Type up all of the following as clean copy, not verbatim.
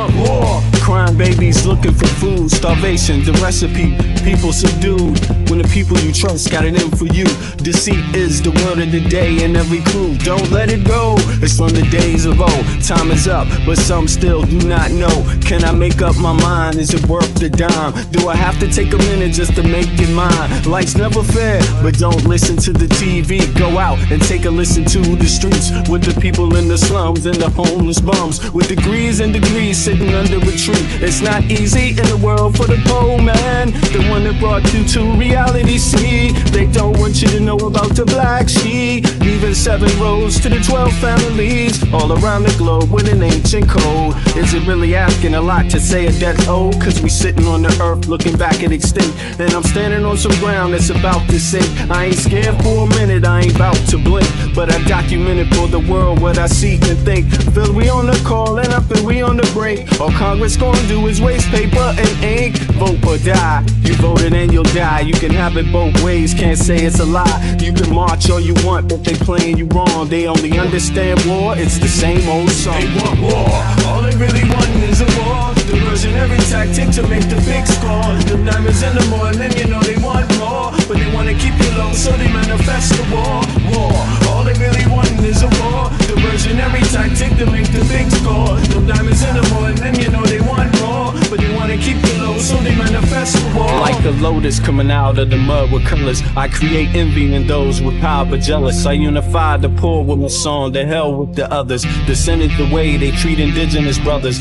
want war. Crying babies looking for food. Starvation, the recipe, people subdued. When the people you trust got it in for you. Deceit is the word of the day and every clue. Don't let it go, it's from the days of old. Time is up, but some still do not know. Can I make up my mind? Is it worth the dime? Do I have to take a minute just to make it mine? Life's never fair, but don't listen to the TV. Go out and take a listen to the streets with the people in the slums and the homeless bums with degrees and degrees sitting under a tree. It's not easy in the world for the poor man, the one that brought you to reality. See, they don't want you to know about the black sheep, leaving 7 roads to the 12 families all around the globe with an ancient code. Is it really asking a lot to say a death old? Cause we sitting on the earth looking back at extinct, and I'm standing on some ground that's about to sink. I ain't scared for a minute, I ain't about to blink, but I documented for the world what I see and think. Feel we on the call and I feel we on the break. All Congress gonna do is waste paper and ink. Vote or die, you voted and you'll die. You can have it both ways, can't say it's a lie. You can march all you want, but they playing you wrong. They only understand war, it's the same old song. They want war, all they really want is a war. Diversionary tactic to make the big score. Them diamonds in the morning, you know they want more, but they wanna keep you low, so they manifest the war. War, all they really want is a war. Diversionary tactic to make the big score. Them diamonds in the morning, you know they want more, but they wanna keep you low, so they manifest the war. Like the lotus coming out of the mud with colors, I create envy in those with power but jealous. I unify the poor with my song, the hell with the others. Descended the way they treat indigenous brothers,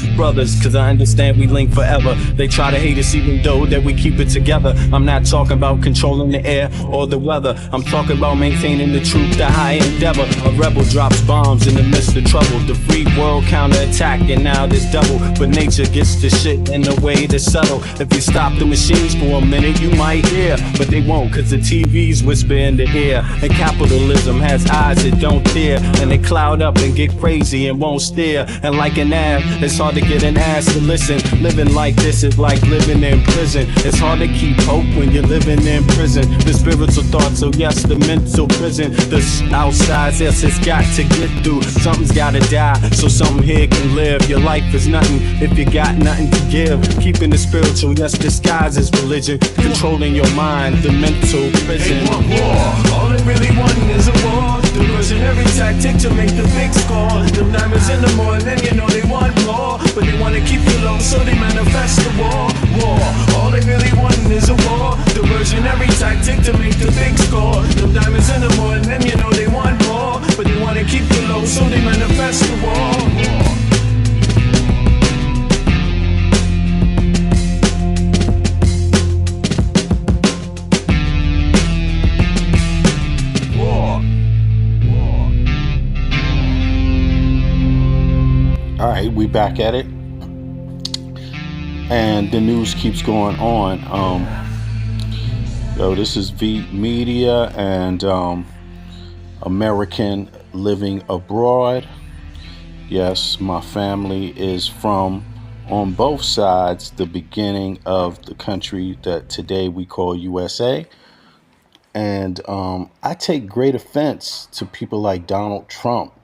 cause I understand we link forever. They try to hate us even though that we keep it together. I'm not talking about controlling the air or the weather, I'm talking about maintaining the truth, the high endeavor. A rebel drops bombs in the midst of trouble. The free world counterattack and now there's double, but nature gets the shit in the way to settle. If you stop the machines for a minute you might hear, but they won't cause the TVs whisper in the ear. And capitalism has eyes that don't tear, and they cloud up and get crazy and won't stare. And like an ad, it's hard to get an ass to listen. Living like this is like living in prison. It's hard to keep hope when you're living in prison. The spiritual thoughts, so yes, the mental prison. The outside, yes, it's got to get through. Something's gotta die, so something here can live. Your life is nothing if you got nothing to give. Keeping the spiritual, yes, disguised as religion. Controlling your mind, the mental prison. They want war, all they really want is a war. Diversionary tactic to make the big score. Them diamonds in the morning, you know they want more, but they wanna keep you low, so they manifest the war. War, all they really want is a war. Diversionary tactic to make the big score. Them diamonds in the morning, you know they want more, but they wanna keep you low, so they manifest the war. All right, we back at it, and the news keeps going on. This is V Media and American living abroad. Yes, my family is from, on both sides, the beginning of the country that today we call USA. And I take great offense to people like Donald Trump,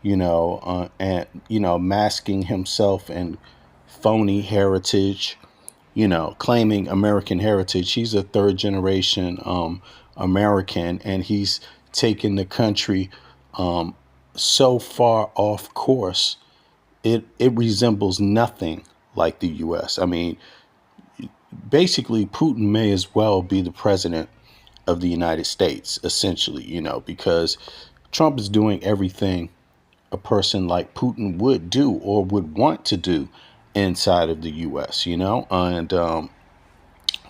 and masking himself in phony heritage, claiming American heritage. He's a third generation American, and he's taken the country so far off course. It resembles nothing like the U.S. I mean, basically, Putin may as well be the president of the United States, essentially, because Trump is doing everything a person like Putin would do or would want to do inside of the U.S., and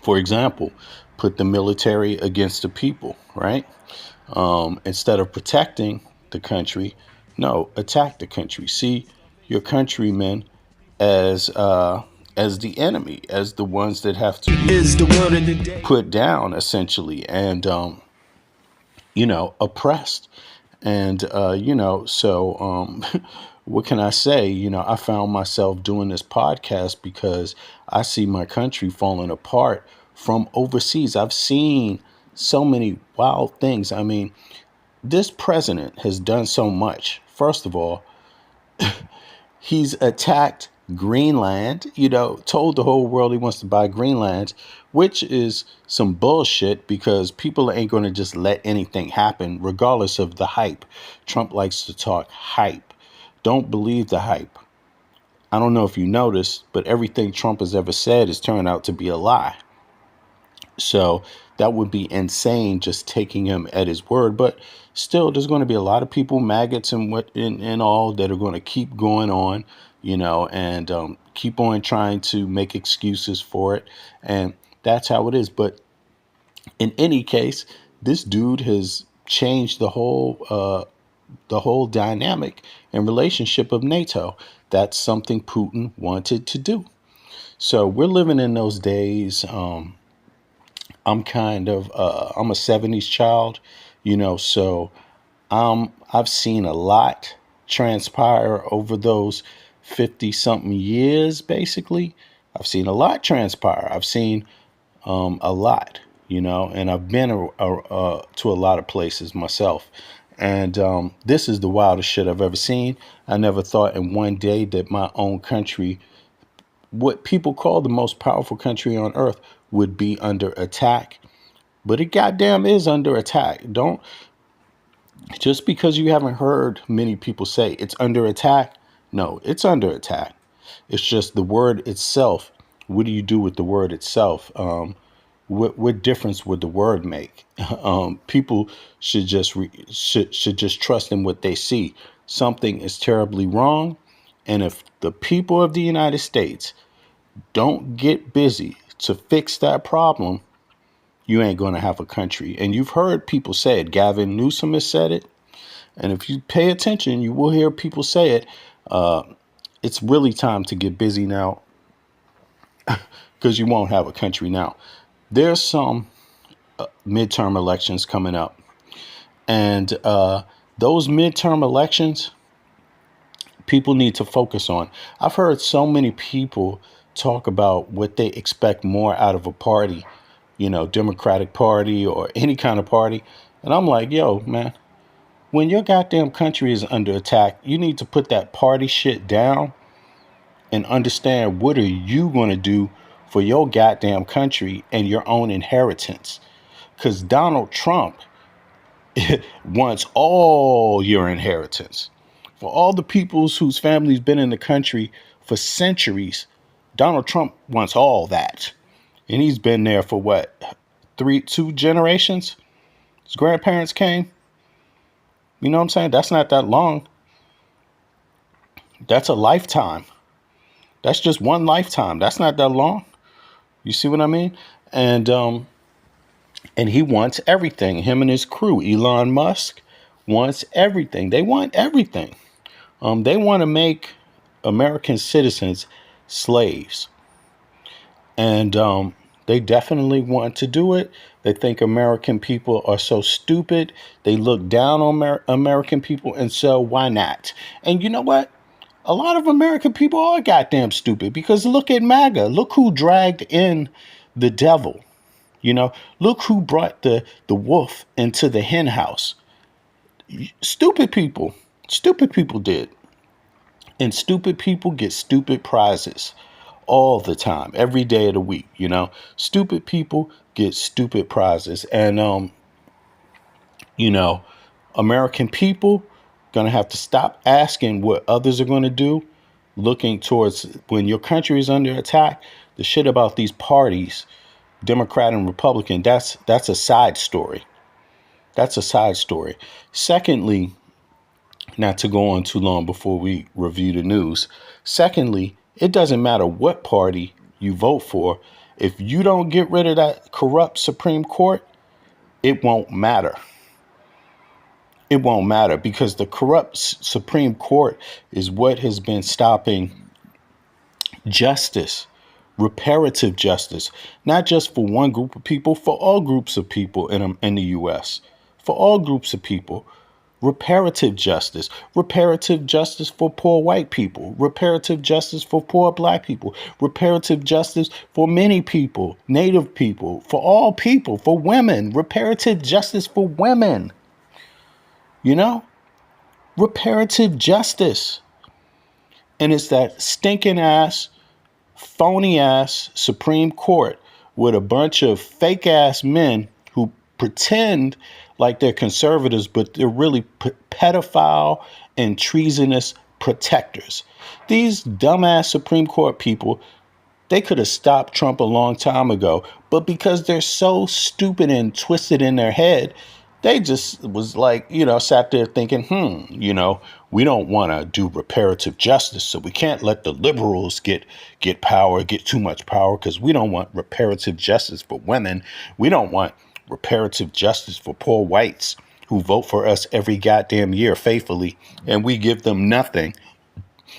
for example, put the military against the people, right? Instead of protecting the country, no, attack the country. See your countrymen as the enemy, as the ones that have to be put down, essentially, and oppressed. And, so what can I say? I found myself doing this podcast because I see my country falling apart from overseas. I've seen so many wild things. I mean, this president has done so much. First of all, he's attacked Greenland, told the whole world he wants to buy Greenland, which is some bullshit because people ain't going to just let anything happen regardless of the hype. Trump likes to talk hype. Don't believe the hype. I don't know if you noticed, but everything Trump has ever said has turned out to be a lie. So that would be insane just taking him at his word. But still, there's going to be a lot of people, maggots and all, that are going to keep going on, and keep on trying to make excuses for it. And that's how it is. But in any case, this dude has changed the whole dynamic and relationship of NATO. That's something Putin wanted to do. So we're living in those days. I'm I'm a 70s child, so I've seen a lot transpire over those 50 something years. Basically, I've seen a lot transpire. I've seen a lot, and I've been to a lot of places myself. And this is the wildest shit I've ever seen. I never thought in one day that my own country, what people call the most powerful country on earth, would be under attack. But it goddamn is under attack. Don't, just because you haven't heard many people say it's under attack. No, it's under attack. It's just the word itself. What do you do with the word itself? What difference would the word make? People should just should just trust in what they see. Something is terribly wrong, and if the people of the United States don't get busy to fix that problem, you ain't going to have a country. And you've heard people say it. Gavin Newsom has said it. And if you pay attention, you will hear people say it. It's really time to get busy now, because you won't have a country now. There's some midterm elections coming up. And those midterm elections, people need to focus on. I've heard so many people talk about what they expect more out of a party, Democratic Party or any kind of party. And I'm like, yo, man, when your goddamn country is under attack, you need to put that party shit down and understand, what are you going to do for your goddamn country and your own inheritance? Because Donald Trump wants all your inheritance. For all the peoples whose family's been in the country for centuries, Donald Trump wants all that. And he's been there for what, two generations? His grandparents came. You know what I'm saying? That's not that long. That's a lifetime. That's just one lifetime. That's not that long. You see what I mean? And he wants everything. Him and his crew, Elon Musk, wants everything. They want everything. They want to make American citizens slaves. And they definitely want to do it. They think American people are so stupid. They look down on American people. And so why not? And you know what? A lot of American people are goddamn stupid, because look at MAGA. Look who dragged in the devil. Look who brought the wolf into the hen house. Stupid people. Stupid people did. And stupid people get stupid prizes all the time, every day of the week. Stupid people get stupid prizes. And, American people going to have to stop asking what others are going to do, looking towards when your country is under attack. The shit about these parties, Democrat and Republican, that's a side story. That's a side story. Secondly, not to go on too long before we review the news. Secondly, it doesn't matter what party you vote for. If you don't get rid of that corrupt Supreme Court, it won't matter. It won't matter, because the corrupt Supreme Court is what has been stopping justice, reparative justice, not just for one group of people, for all groups of people in the U.S., for all groups of people. Reparative justice for poor white people, reparative justice for poor black people, reparative justice for many people, native people, for all people, for women, reparative justice for women. Reparative justice. And it's that stinking ass, phony ass Supreme Court with a bunch of fake ass men who pretend like they're conservatives, but they're really pedophile and treasonous protectors. These dumbass Supreme Court people, they could have stopped Trump a long time ago, but because they're so stupid and twisted in their head, they just was like, sat there thinking, we don't want to do reparative justice, so we can't let the liberals get power, get too much power, because we don't want reparative justice for women. We don't want reparative justice for poor whites who vote for us every goddamn year faithfully, and we give them nothing.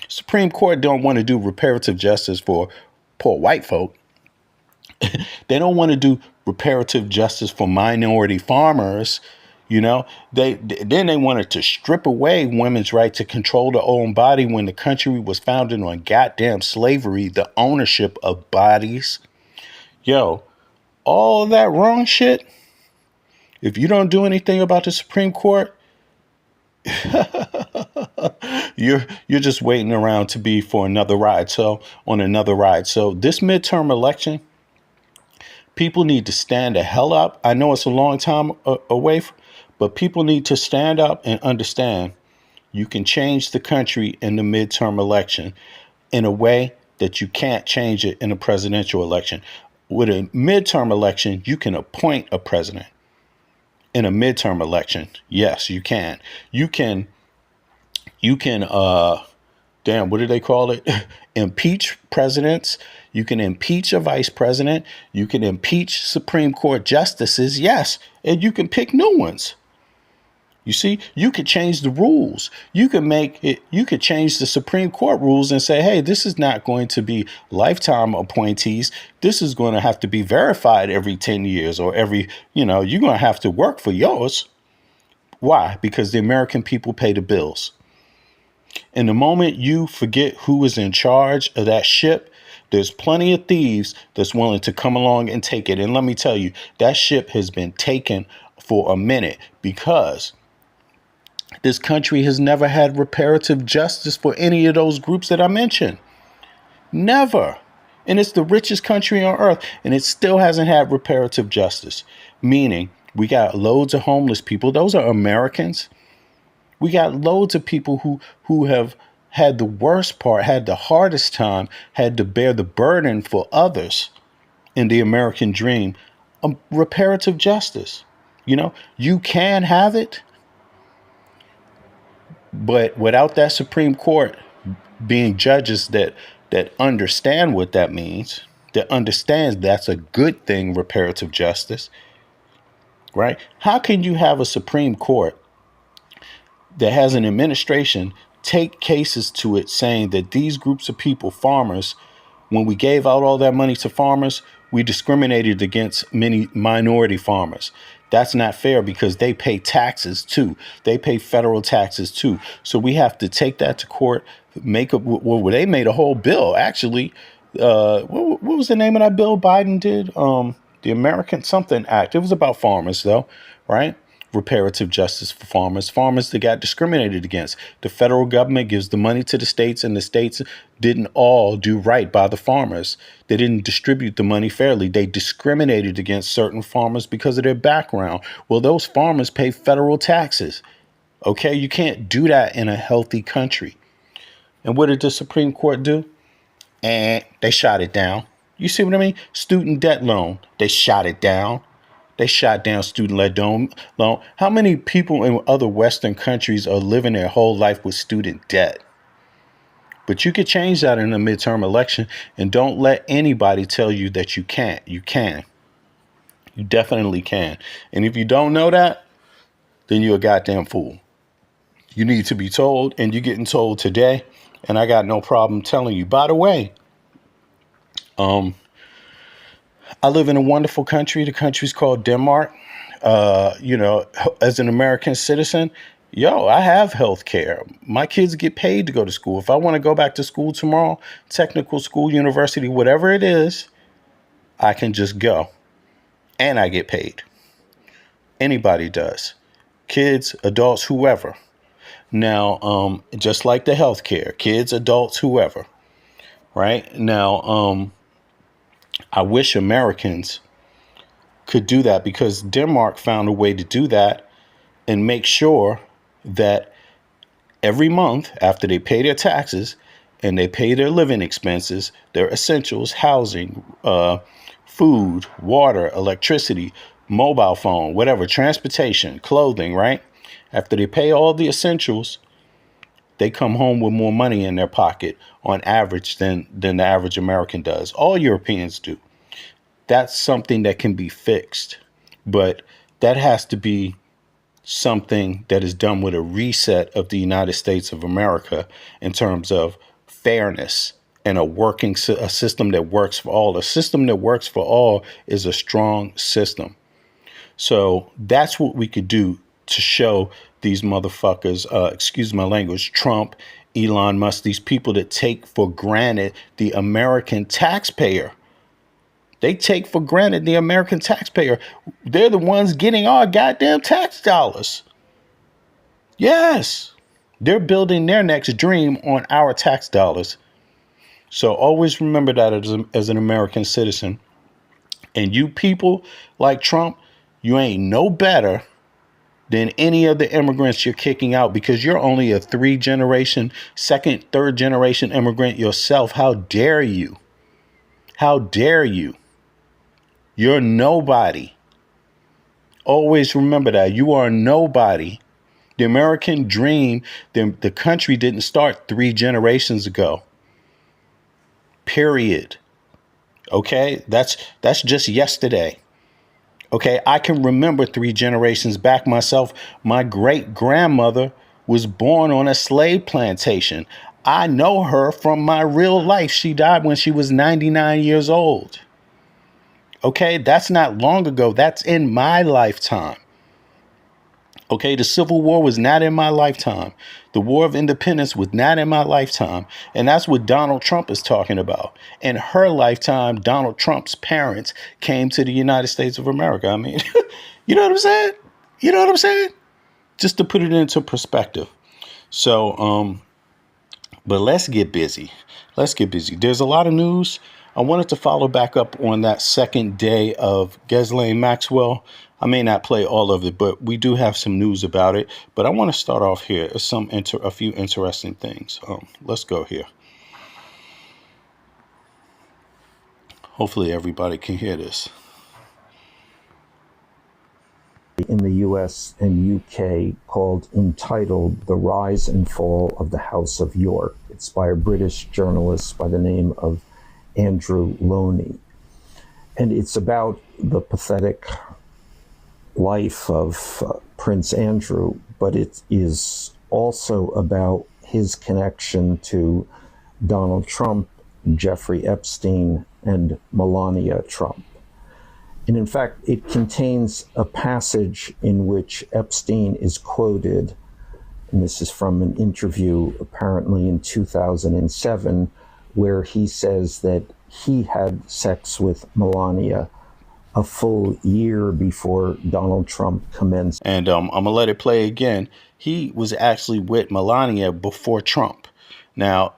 Supreme Court don't want to do reparative justice for poor white folk. They don't want to do reparative justice for minority farmers. Then they wanted to strip away women's right to control their own body when the country was founded on goddamn slavery, the ownership of bodies. All that wrong shit. If you don't do anything about the Supreme Court, you're just waiting around to be for another ride. So this midterm election, people need to stand the hell up. I know it's a long time away, but people need to stand up and understand you can change the country in the midterm election in a way that you can't change it in a presidential election. With a midterm election, you can appoint a president. In a midterm election, yes, you can. You can what do they call it? Impeach presidents. You can impeach a vice president. You can impeach Supreme Court justices. Yes. And you can pick new ones. You see, you could change the rules. You could change the Supreme Court rules and say, hey, this is not going to be lifetime appointees. This is going to have to be verified every 10 years or you're going to have to work for yours. Why? Because the American people pay the bills. And the moment you forget who is in charge of that ship, there's plenty of thieves that's willing to come along and take it. And let me tell you, that ship has been taken for a minute because this country has never had reparative justice for any of those groups that I mentioned. Never. And it's the richest country on earth, and it still hasn't had reparative justice. Meaning, we got loads of homeless people. Those are Americans. We got loads of people who have had the worst part, had the hardest time, had to bear the burden for others in the American dream. Reparative justice. You can have it. But without that Supreme Court being judges that understand what that means, that understands that's a good thing, reparative justice, right? How can you have a Supreme Court that has an administration take cases to it saying that these groups of people, farmers, when we gave out all that money to farmers, we discriminated against many minority farmers? That's not fair because they pay taxes too. They pay federal taxes too. So we have to take that to court, they made a whole bill, actually. What was the name of that bill Biden did? The American Something Act. It was about farmers though, right? Reparative justice for farmers that got discriminated against. The federal government gives the money to the states, and the states didn't all do right by the farmers. They didn't distribute the money fairly. They discriminated against certain farmers because of their background. Well, those farmers pay federal taxes. Okay, you can't do that in a healthy country. And what did the Supreme Court do? And they shot it down. You see what I mean? Student debt loan, they shot it down. They shot down student loan. How many people in other Western countries are living their whole life with student debt? But you could change that in a midterm election, and don't let anybody tell you that you can't. You can. You definitely can. And if you don't know that, then you're a goddamn fool. You need to be told, and you're getting told today. And I got no problem telling you. By the way, I live in a wonderful country. The country's called Denmark. As an American citizen, I have health care. My kids get paid to go to school. If I want to go back to school tomorrow, technical school, university, whatever it is, I can just go. And I get paid. Anybody does. Kids, adults, whoever. Now, just like the healthcare, kids, adults, whoever, right? Now, I wish Americans could do that, because Denmark found a way to do that and make sure that every month after they pay their taxes and they pay their living expenses, their essentials, housing, food, water, electricity, mobile phone, whatever, transportation, clothing, right? After they pay all the essentials, they come home with more money in their pocket on average than the average American does. All Europeans do. That's something that can be fixed, but that has to be something that is done with a reset of the United States of America in terms of fairness and a system that works for all. A system that works for all is a strong system. So that's what we could do to show these motherfuckers, excuse my language, Trump, Elon Musk, these people that take for granted the American taxpayer. They take for granted the American taxpayer. They're the ones getting our goddamn tax dollars. Yes, they're building their next dream on our tax dollars. So always remember that as an American citizen. And you people like Trump, you ain't no better than any of the immigrants you're kicking out, because you're only a second, third generation immigrant yourself. How dare you? How dare you? You're nobody. Always remember that. You are nobody. The American dream, the country didn't start 3 generations ago. Period. Okay? That's just yesterday. Okay? I can remember 3 generations back myself. My great grandmother was born on a slave plantation. I know her from my real life. She died when she was 99 years old. Okay, that's not long ago. That's in my lifetime. Okay, the Civil War was not in my lifetime. The War of Independence was not in my lifetime. And that's what Donald Trump is talking about. In her lifetime, Donald Trump's parents came to the United States of America. I mean, you know what I'm saying? You know what I'm saying? Just to put it into perspective. So, but let's get busy. Let's get busy. There's a lot of news. I wanted to follow back up on that second day of Ghislaine Maxwell. I may not play all of it, but we do have some news about it. But I want to start off here. A few interesting things. Let's go here. Hopefully everybody can hear this. In the US and UK called entitled The Rise and Fall of the House of York. It's by a British journalist by the name of Andrew Loney. And it's about the pathetic life of Prince Andrew, but it is also about his connection to Donald Trump, Jeffrey Epstein, and Melania Trump. And in fact, it contains a passage in which Epstein is quoted, and this is from an interview apparently in 2007, where he says that he had sex with Melania a full year before Donald Trump commenced. And I'm going to let it play again. He was actually with Melania before Trump. Now,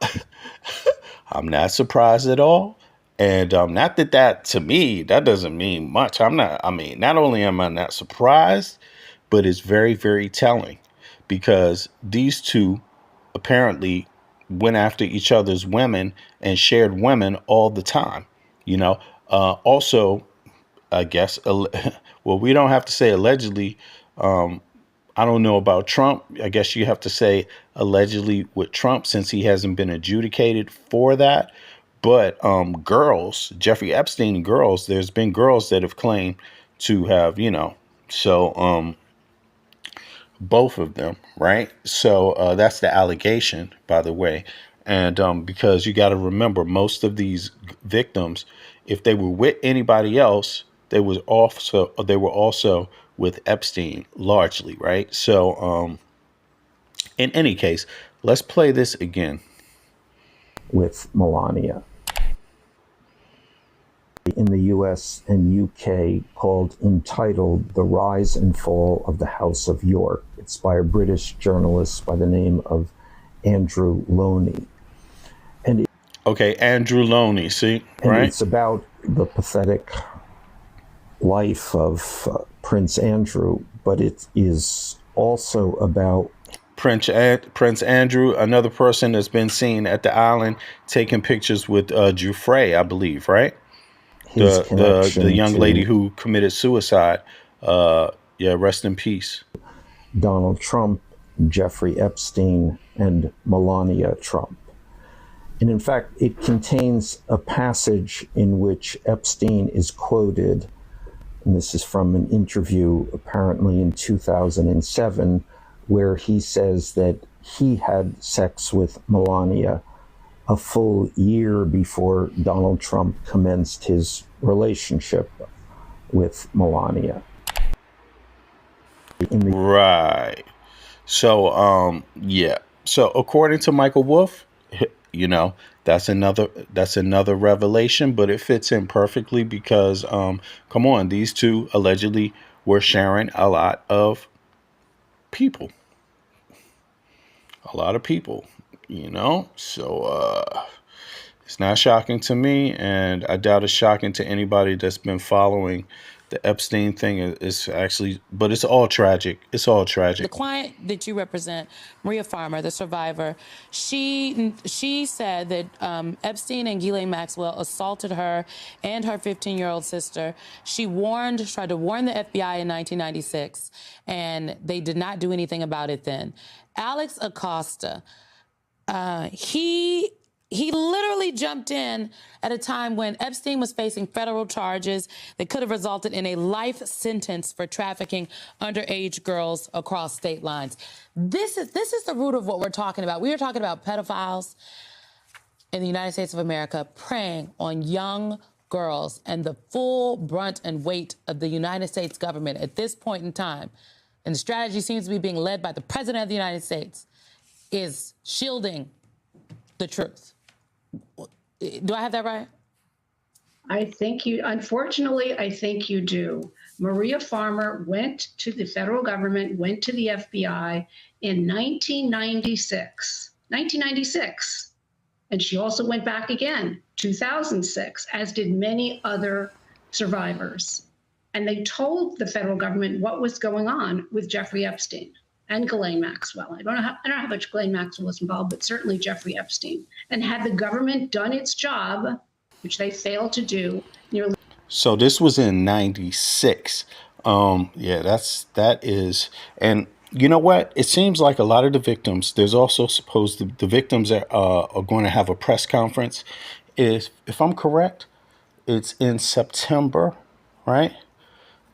I'm not surprised at all. And not that to me, that doesn't mean much. Not only am I not surprised, but it's very, very telling, because these two apparently went after each other's women and shared women all the time. Also, I guess, well, we don't have to say allegedly. I don't know about Trump. I guess you have to say allegedly with Trump, since he hasn't been adjudicated for that. But girls, Jeffrey Epstein girls, there's been girls that have claimed to have, so both of them, right? So that's the allegation, by the way. And because you got to remember, most of these victims, if they were with anybody else, they were also with Epstein largely, right? So in any case, let's play this again. With Melania. In the US and UK called entitled The Rise and Fall of the House of York. It's by a British journalist by the name of Andrew Loney. And Okay, Andrew Loney, see, right? it's about the pathetic life of Prince Andrew, but it is also about Prince Andrew, another person that's been seen at the island taking pictures with Giuffre, I believe, right? his The connection young lady to who committed suicide. Yeah, rest in peace. Donald Trump, Jeffrey Epstein, and Melania Trump. And in fact, it contains a passage in which Epstein is quoted, and this is from an interview apparently in 2007, where he says that he had sex with Melania a full year before Donald Trump commenced his relationship with Melania. Right. So, yeah. So, according to Michael Wolff, you know, that's another revelation, but it fits in perfectly because, come on, these two allegedly were sharing a lot of people, So, it's not shocking to me, and I doubt it's shocking to anybody that's been following the Epstein thing. It's actually, but it's all tragic. It's all tragic. The client that you represent, Maria Farmer, the survivor, she said that Epstein and Ghislaine Maxwell assaulted her and her 15-year-old sister. She tried to warn the FBI in 1996, and they did not do anything about it then. Alex Acosta, he literally jumped in at a time when Epstein was facing federal charges that could have resulted in a life sentence for trafficking underage girls across state lines. This is the root of what we're talking about. We are talking about pedophiles in the United States of America preying on young girls, and the full brunt and weight of the United States government at this point in time, and the strategy seems to be being led by the President of the United States, is shielding the truth. Do I have that right? Unfortunately, I think you do. Maria Farmer went to the federal government, went to the FBI in 1996. And she also went back again, 2006, as did many other survivors. And they told the federal government what was going on with Jeffrey Epstein and Ghislaine Maxwell. I don't know how much Ghislaine Maxwell was involved, but certainly Jeffrey Epstein. And had the government done its job, which they failed to do, nearly. So this was in '96. Yeah, that is, and you know what? It seems like a lot of the victims. There's also supposed the victims are going to have a press conference. If I'm correct, it's in September, right?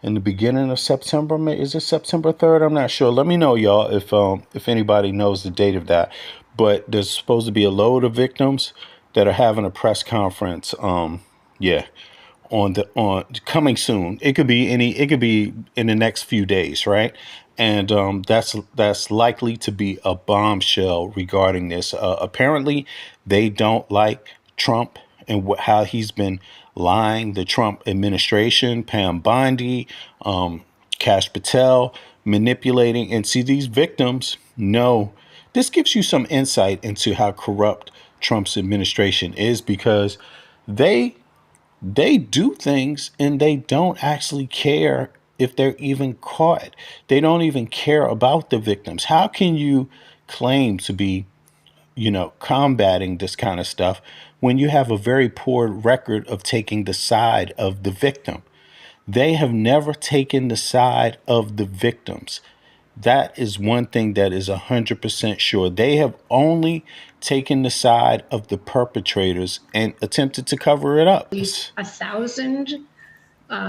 In the beginning of September. Is it September 3rd? I'm not sure. Let me know, y'all, if anybody knows the date of that. But there's supposed to be a load of victims that are having a press conference. Yeah, on coming soon. It could be in the next few days, right? And that's likely to be a bombshell regarding this. Apparently, they don't like Trump and how he's been lying. The Trump administration, Pam Bondi, Kash Patel, manipulating. And see, these victims know. This gives you some insight into how corrupt Trump's administration is, because they do things and they don't actually care if they're even caught. They don't even care about the victims. How can you claim to be, combating this kind of stuff when you have a very poor record of taking the side of the victim? They have never taken the side of the victims. That is one thing that is 100% sure. They have only taken the side of the perpetrators and attempted to cover it up. 1,000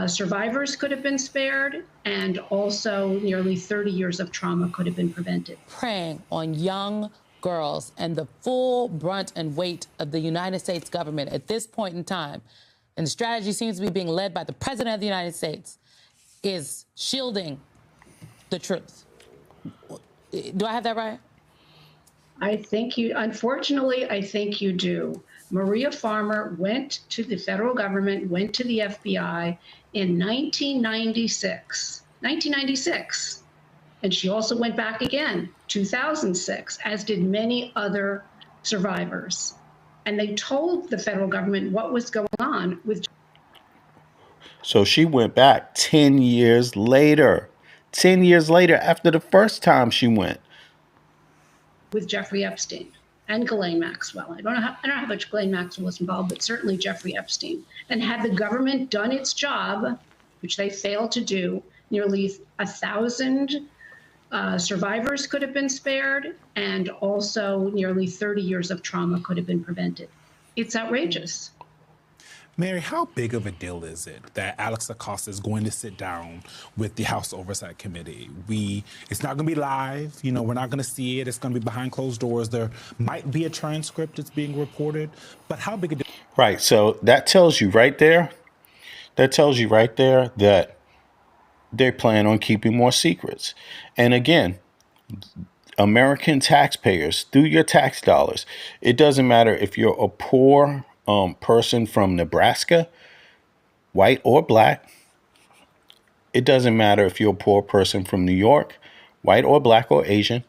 survivors could have been spared, and also nearly 30 years of trauma could have been prevented. Preying on young girls, and the full brunt and weight of the United States government at this point in time, and the strategy seems to be being led by the President of the United States, is shielding the truth. Do I have that right? Unfortunately, I think you do. Maria Farmer went to the federal government, went to the FBI in 1996. And she also went back again, 2006, as did many other survivors. And they told the federal government what was going on with. So she went back 10 years later. 10 years later, after the first time she went. With Jeffrey Epstein and Ghislaine Maxwell. I don't know how much Ghislaine Maxwell was involved, but certainly Jeffrey Epstein. And had the government done its job, which they failed to do, nearly 1,000 survivors could have been spared, and also nearly 30 years of trauma could have been prevented. It's outrageous. Mary, how big of a deal is it that Alex Acosta is going to sit down with the House Oversight Committee? It's not going to be live. We're not going to see it. It's going to be behind closed doors. There might be a transcript that's being reported, but how big a deal? Right. So that tells you right there. That they plan on keeping more secrets. And again, American taxpayers, through your tax dollars, it doesn't matter if you're a poor person from Nebraska, white or black. It doesn't matter if you're a poor person from New York, white or black or Asian.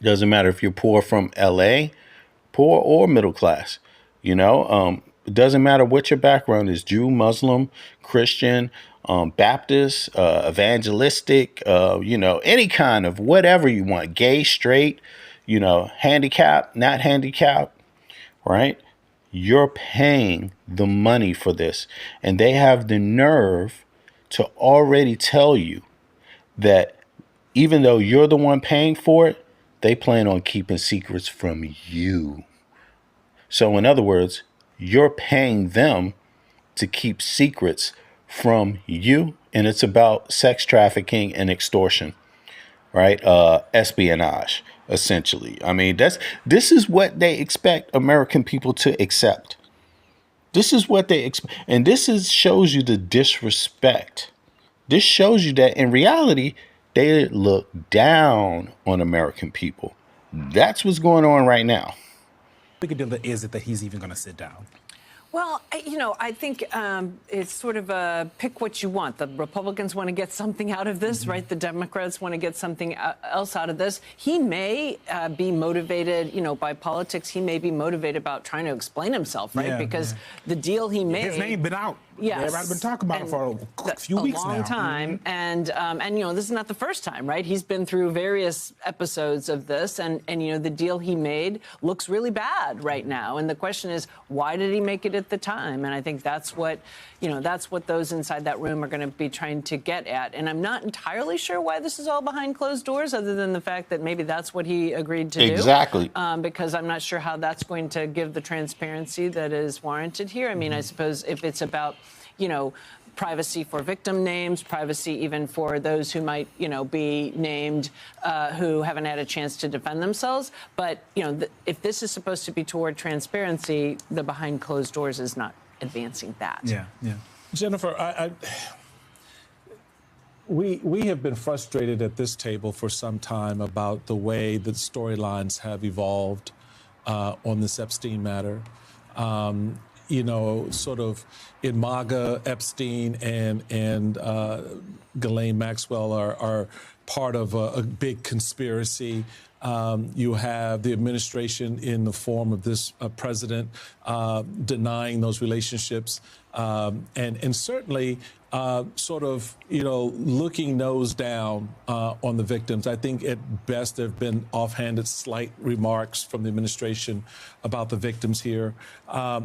It doesn't matter if you're poor from LA, poor or middle class. It doesn't matter what your background is, Jew, Muslim, Christian, Baptist, evangelistic, any kind of whatever you want, gay, straight, handicapped, not handicapped, right? You're paying the money for this. And they have the nerve to already tell you that even though you're the one paying for it, they plan on keeping secrets from you. So in other words, you're paying them to keep secrets from you. And it's about sex trafficking and extortion, right? Espionage. Essentially. I mean, this is what they expect American people to accept. This is what they expect. And shows you the disrespect. This shows you that in reality, they look down on American people. That's what's going on right now. How big a deal is it that he's even going to sit down? Well, I think it's sort of a pick what you want. The Republicans want to get something out of this, right? The Democrats want to get something else out of this. He may be motivated, by politics. He may be motivated about trying to explain himself, right? Because the deal he made. His name been out. Yes. Everybody's been talking about it for a few weeks now. A long time. And this is not the first time, right? He's been through various episodes of this. And the deal he made looks really bad right now. And the question is, why did he make it at the time? And I think that's what those inside that room are going to be trying to get at. And I'm not entirely sure why this is all behind closed doors, other than the fact that maybe that's what he agreed to do. Exactly. Because I'm not sure how that's going to give the transparency that is warranted here. I mean, I suppose if it's about privacy for victim names, privacy even for those who might, be named who haven't had a chance to defend themselves. But, if this is supposed to be toward transparency, the behind closed doors is not advancing that. Yeah. Jennifer, we have been frustrated at this table for some time about the way the storylines have evolved on this Epstein matter. Sort of in MAGA, Epstein and Ghislaine Maxwell are part of a big conspiracy. You have the administration in the form of this president denying those relationships, and certainly looking nose down on the victims. I think at best there have been offhanded slight remarks from the administration about the victims here.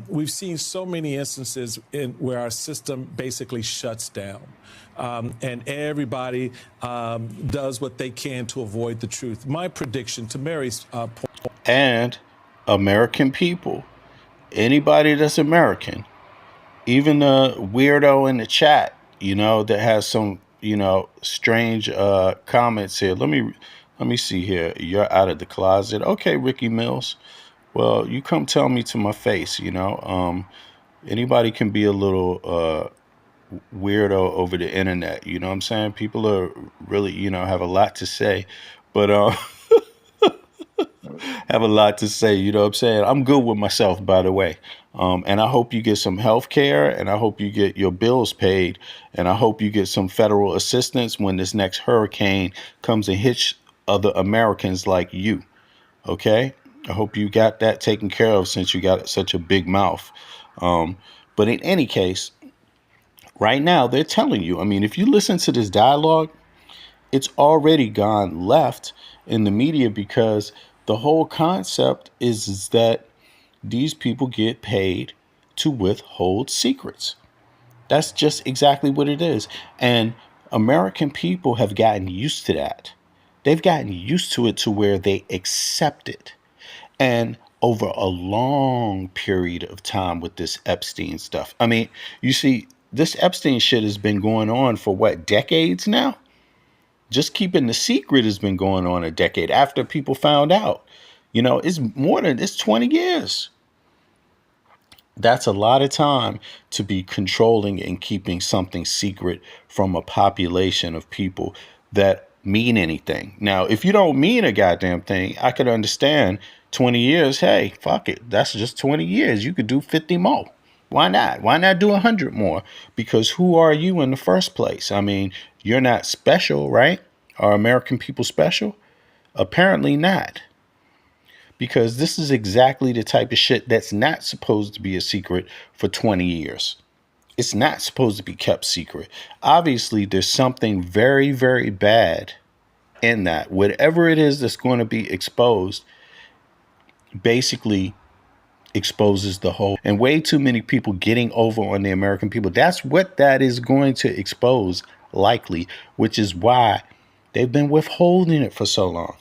We've seen so many instances where our system basically shuts down. And everybody does what they can to avoid the truth. My prediction, to Mary's point. And American people, anybody that's American, even the weirdo in the chat, that has some, strange comments here. Let me see here. You're out of the closet. Okay, Ricky Mills. Well, you come tell me to my face, anybody can be a little weirdo over the internet. You know what I'm saying? People are really, have a lot to say. But have a lot to say. You know what I'm saying? I'm good with myself, by the way. And I hope you get some health care, and I hope you get your bills paid, and I hope you get some federal assistance when this next hurricane comes and hits other Americans like you. Okay? I hope you got that taken care of since you got such a big mouth. But in any case, right now, they're telling you, I mean, if you listen to this dialogue, it's already gone left in the media because the whole concept is that these people get paid to withhold secrets. That's just exactly what it is. And American people have gotten used to that. They've gotten used to it to where they accept it. And over a long period of time with this Epstein stuff. I mean, you see, this Epstein shit has been going on for what, decades now? Just keeping the secret has been going on a decade after people found out. You know, it's 20 years. That's a lot of time to be controlling and keeping something secret from a population of people that mean anything. Now, if you don't mean a goddamn thing, I could understand 20 years. Hey, fuck it. That's just 20 years. You could do 50 more. Why not? Why not do 100 more? Because who are you in the first place? I mean, you're not special, right? Are American people special? Apparently not. Because this is exactly the type of shit that's not supposed to be a secret for 20 years. It's not supposed to be kept secret. Obviously, there's something very, very bad in that. Whatever it is that's going to be exposed basically exposes the whole. And way too many people getting over on the American people. That's what that is going to expose, likely, which is why they've been withholding it for so long.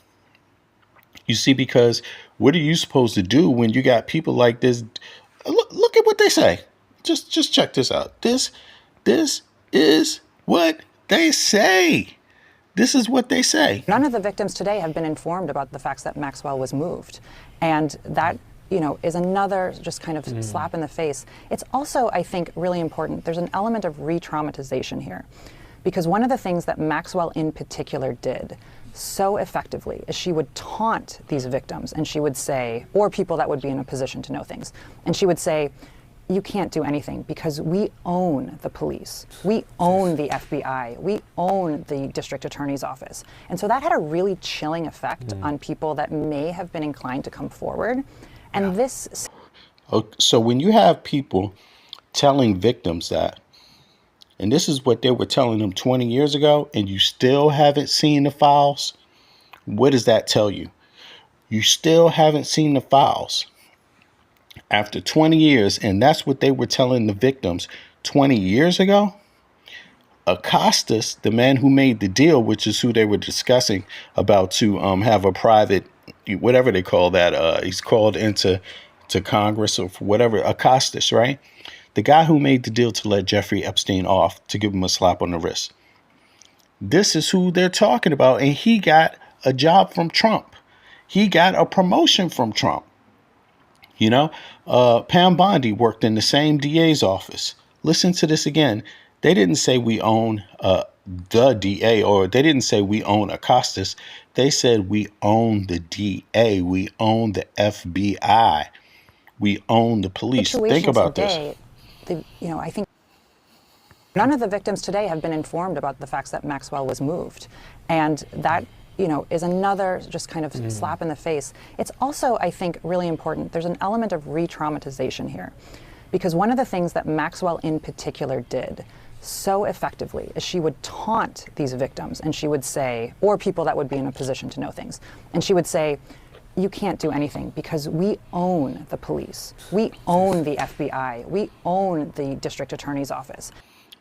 You see, because what are you supposed to do when you got people like this? Look at what they say. Just check this out. This is what they say. This is what they say. None of the victims today have been informed about the facts that Maxwell was moved. And that, is another just kind of slap in the face. It's also, I think, really important. There's an element of re-traumatization here. Because one of the things that Maxwell in particular did so effectively is she would taunt these victims, and she would say, or people that would be in a position to know things, and she would say, you can't do anything because we own the police. We own the FBI. We own the district attorney's office. And so that had a really chilling effect on people that may have been inclined to come forward. And this... So when you have people telling victims that, and this is what they were telling them 20 years ago, and you still haven't seen the files, what does that tell you? You still haven't seen the files after 20 years, and that's what they were telling the victims 20 years ago? Acostas, the man who made the deal, which is who they were discussing about to have a private, whatever they call that, he's called into Congress or whatever, Acostas, right? The guy who made the deal to let Jeffrey Epstein off, to give him a slap on the wrist. This is who they're talking about. And he got a job from Trump. He got a promotion from Trump. Pam Bondi worked in the same DA's office. Listen to this again. They didn't say we own the DA, or they didn't say we own Acostas. They said we own the DA. We own the FBI. We own the police. Think about this. I think none of the victims today have been informed about the facts that Maxwell was moved. And that, is another just kind of slap in the face. It's also, I think, really important. There's an element of re-traumatization here. Because one of the things that Maxwell in particular did so effectively is she would taunt these victims, and she would say, or people that would be in a position to know things, and she would say, you can't do anything because we own the police. We own the FBI. We own the district attorney's office.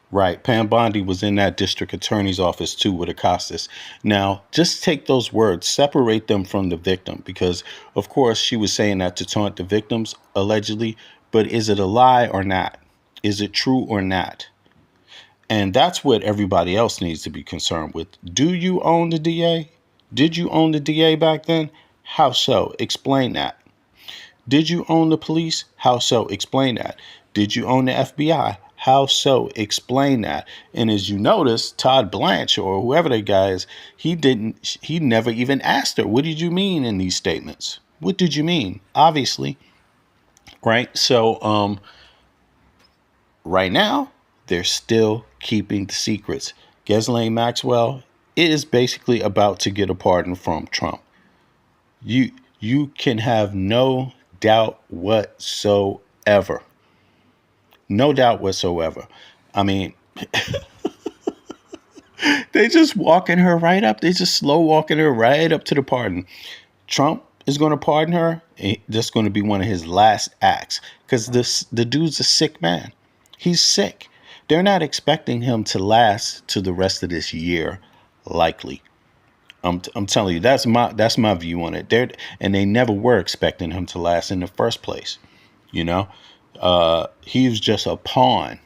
Right. Pam Bondi was in that district attorney's office too with Acostas. Now, just take those words, separate them from the victim, because of course she was saying that to taunt the victims allegedly, but is it a lie or not? Is it true or not? And that's what everybody else needs to be concerned with. Do you own the DA? Did you own the DA back then? How so? Explain that. Did you own the police? How so? Explain that. Did you own the FBI? How so? Explain that. And as you notice, Todd Blanche or whoever that guy is, he never even asked her, what did you mean in these statements? What did you mean? Obviously, right? So, right now, they're still keeping the secrets. Ghislaine Maxwell is basically about to get a pardon from Trump. You can have no doubt whatsoever. No doubt whatsoever. I mean, they just walking her right up. They just slow walking her right up to the pardon. Trump is going to pardon her. That's going to be one of his last acts because the dude's a sick man. He's sick. They're not expecting him to last to the rest of this year, likely. I'm telling you, that's my view on it. They never were expecting him to last in the first place. You know, he was just a pawn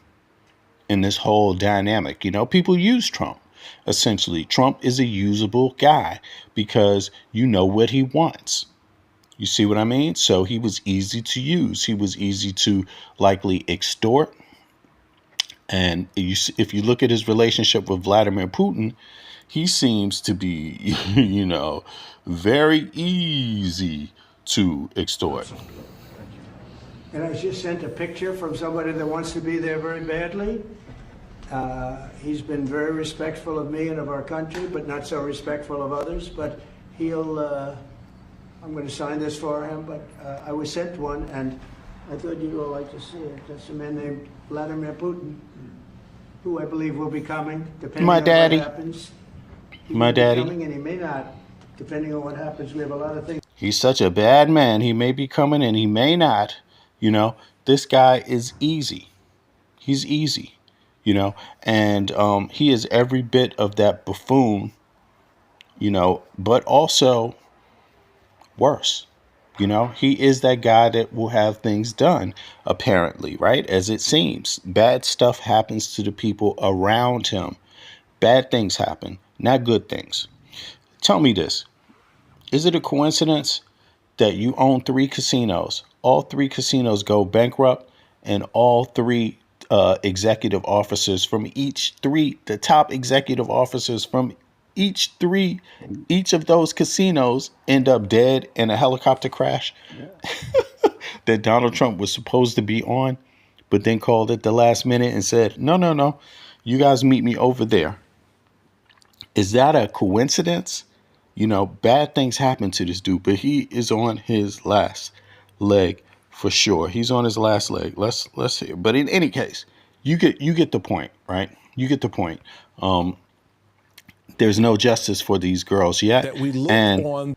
in this whole dynamic. You know, people use Trump. Essentially, Trump is a usable guy because you know what he wants. You see what I mean? So he was easy to use. He was easy to likely extort. And if you look at his relationship with Vladimir Putin, he seems to be, you know, very easy to extort. And I just sent a picture from somebody that wants to be there very badly. He's been very respectful of me and of our country, but not so respectful of others. But I'm going to sign this for him, but I was sent one, and I thought you'd all like to see it. That's a man named Vladimir Putin, who I believe will be coming, depending on what happens. My daddy. Coming, and he may not, depending on what happens. We have a lot of things. He's such a bad man. He may be coming and he may not. You know, this guy is easy. He's easy, you know, and he is every bit of that buffoon, you know, but also worse. You know, he is that guy that will have things done, apparently, right? As it seems, bad stuff happens to the people around him. Bad things happen, not good things. Tell me this. Is it a coincidence that you own 3 casinos? All 3 casinos go bankrupt, and all 3 executive officers from the top executive officers from each of those casinos end up dead in a helicopter crash that Donald Trump was supposed to be on, but then called at the last minute and said, no, you guys meet me over there. Is that a coincidence? You know, bad things happen to this dude, but he is on his last leg for sure. He's on his last leg. Let's hear. But in any case, you get the point, right? You get the point. There's no justice for these girls yet, and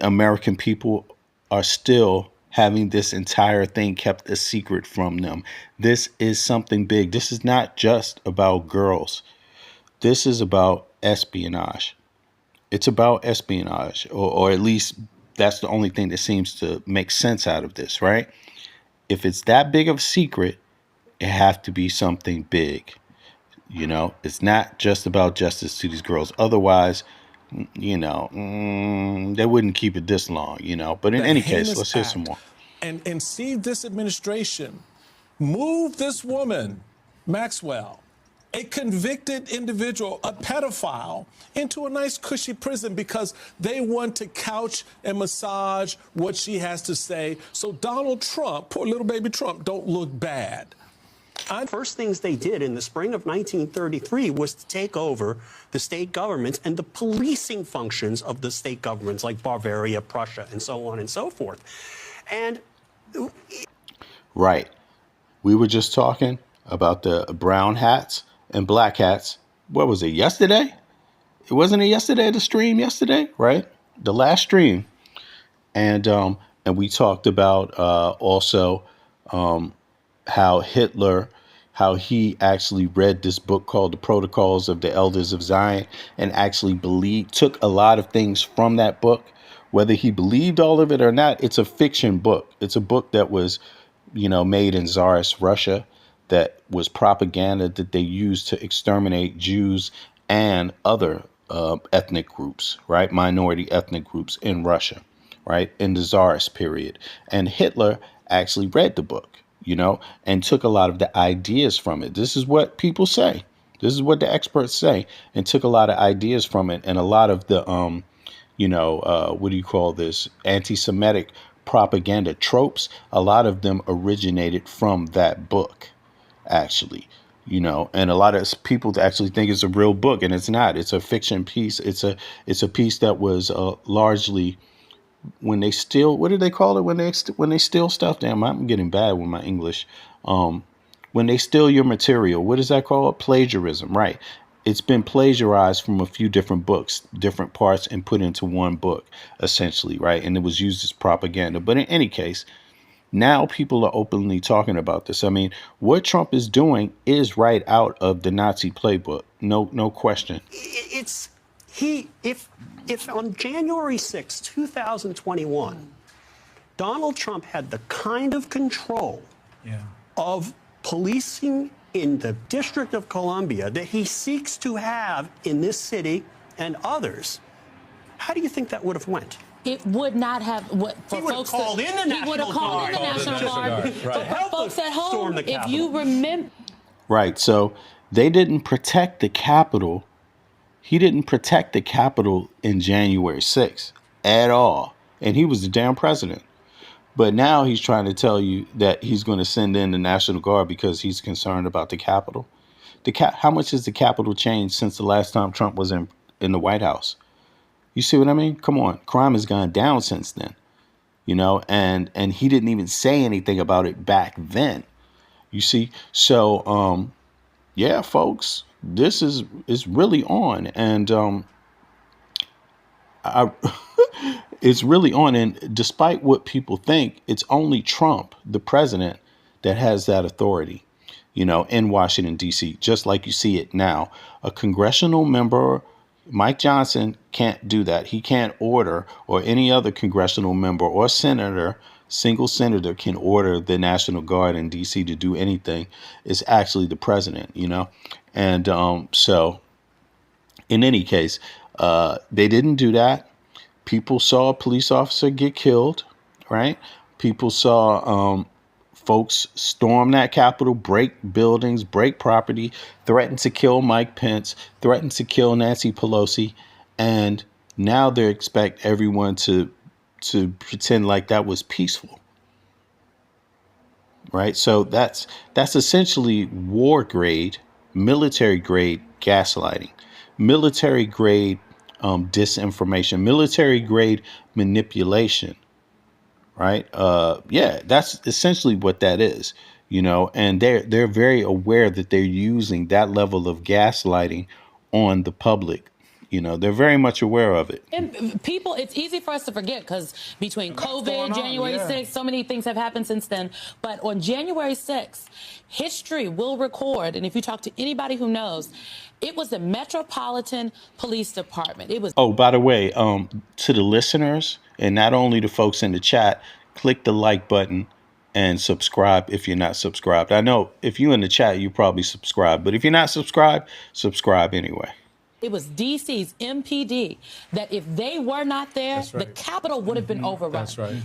American people are still having this entire thing kept a secret from them. This is something big. This is not just about girls. This is about espionage. It's about espionage, or at least that's the only thing that seems to make sense out of this, right? If it's that big of a secret, it has to be something big. You know, it's not just about justice to these girls. Otherwise, you know, they wouldn't keep it this long, you know. But in any case, let's hear some more. And see this administration move this woman, Maxwell, a convicted individual, a pedophile, into a nice cushy prison because they want to couch and massage what she has to say. So Donald Trump, poor little baby Trump, don't look bad. First things they did in the spring of 1933 was to take over the state governments and the policing functions of the state governments like Bavaria, Prussia, and so on and so forth. And right. We were just talking about the brown hats and black hats. What was it, yesterday? It wasn't it yesterday, the stream yesterday, right? The last stream. And we talked about also how Hitler, how he actually read this book called The Protocols of the Elders of Zion and actually took a lot of things from that book. Whether he believed all of it or not, it's a fiction book. It's a book that was, you know, made in Tsarist Russia, that was propaganda that they used to exterminate Jews and other ethnic groups, right? Minority ethnic groups in Russia, right? In the Tsarist period. And Hitler actually read the book, you know, and took a lot of the ideas from it. This is what people say. This is what the experts say, and took a lot of ideas from it. And a lot of the what do you call this? Anti-Semitic propaganda tropes. A lot of them originated from that book, actually. And a lot of people actually think it's a real book, and it's not. It's a fiction piece. It's a piece that was largely, when they steal, what do they call it when they steal stuff? Damn, I'm getting bad with my English. When they steal your material, what is that called? Plagiarism, right? It's been plagiarized from a few different books, different parts, and put into one book, essentially, right? And it was used as propaganda. But in any case, now people are openly talking about this. I mean, what Trump is doing is right out of the Nazi playbook. No question. If on January 6, 2021, Donald Trump had the kind of control of policing in the District of Columbia that he seeks to have in this city and others, how do you think that would have went? It would not have. He would have called in the National Guard But for folks at home, if you remember. Right. So they didn't protect the Capitol. He didn't protect the Capitol in January 6th at all. And he was the damn president. But now he's trying to tell you that he's going to send in the National Guard because he's concerned about the Capitol. How much has the Capitol changed since the last time Trump was in the White House? You see what I mean? Come on. Crime has gone down since then, and he didn't even say anything about it back then. You see? So, yeah, folks, this is really on. And it's really on. And despite what people think, it's only Trump, the president, that has that authority, in Washington, D.C., just like you see it now. A congressional member, Mike Johnson, can't do that. He can't order, or any other congressional member or senator, single senator can order the National Guard in D.C. to do anything. It's actually the president, And so in any case, they didn't do that. People saw a police officer get killed, right? People saw folks storm that Capitol, break buildings, break property, threaten to kill Mike Pence, threaten to kill Nancy Pelosi. And now they expect everyone to pretend like that was peaceful. Right. So that's essentially war grade, military grade gaslighting, military grade disinformation, military grade manipulation. Right. Yeah, that's essentially what that is, and they're very aware that they're using that level of gaslighting on the public. They're very much aware of it. And people, it's easy for us to forget because between COVID, January 6th, so many things have happened since then. But on January 6th, history will record. And if you talk to anybody who knows, it was the Metropolitan Police Department. It was. Oh, by the way, to the listeners and not only the folks in the chat, click the like button and subscribe if you're not subscribed. I know if you're in the chat, you probably subscribe. But if you're not subscribed, subscribe anyway. It was DC's MPD that if they were not there, the Capitol would have been overrun. That's right.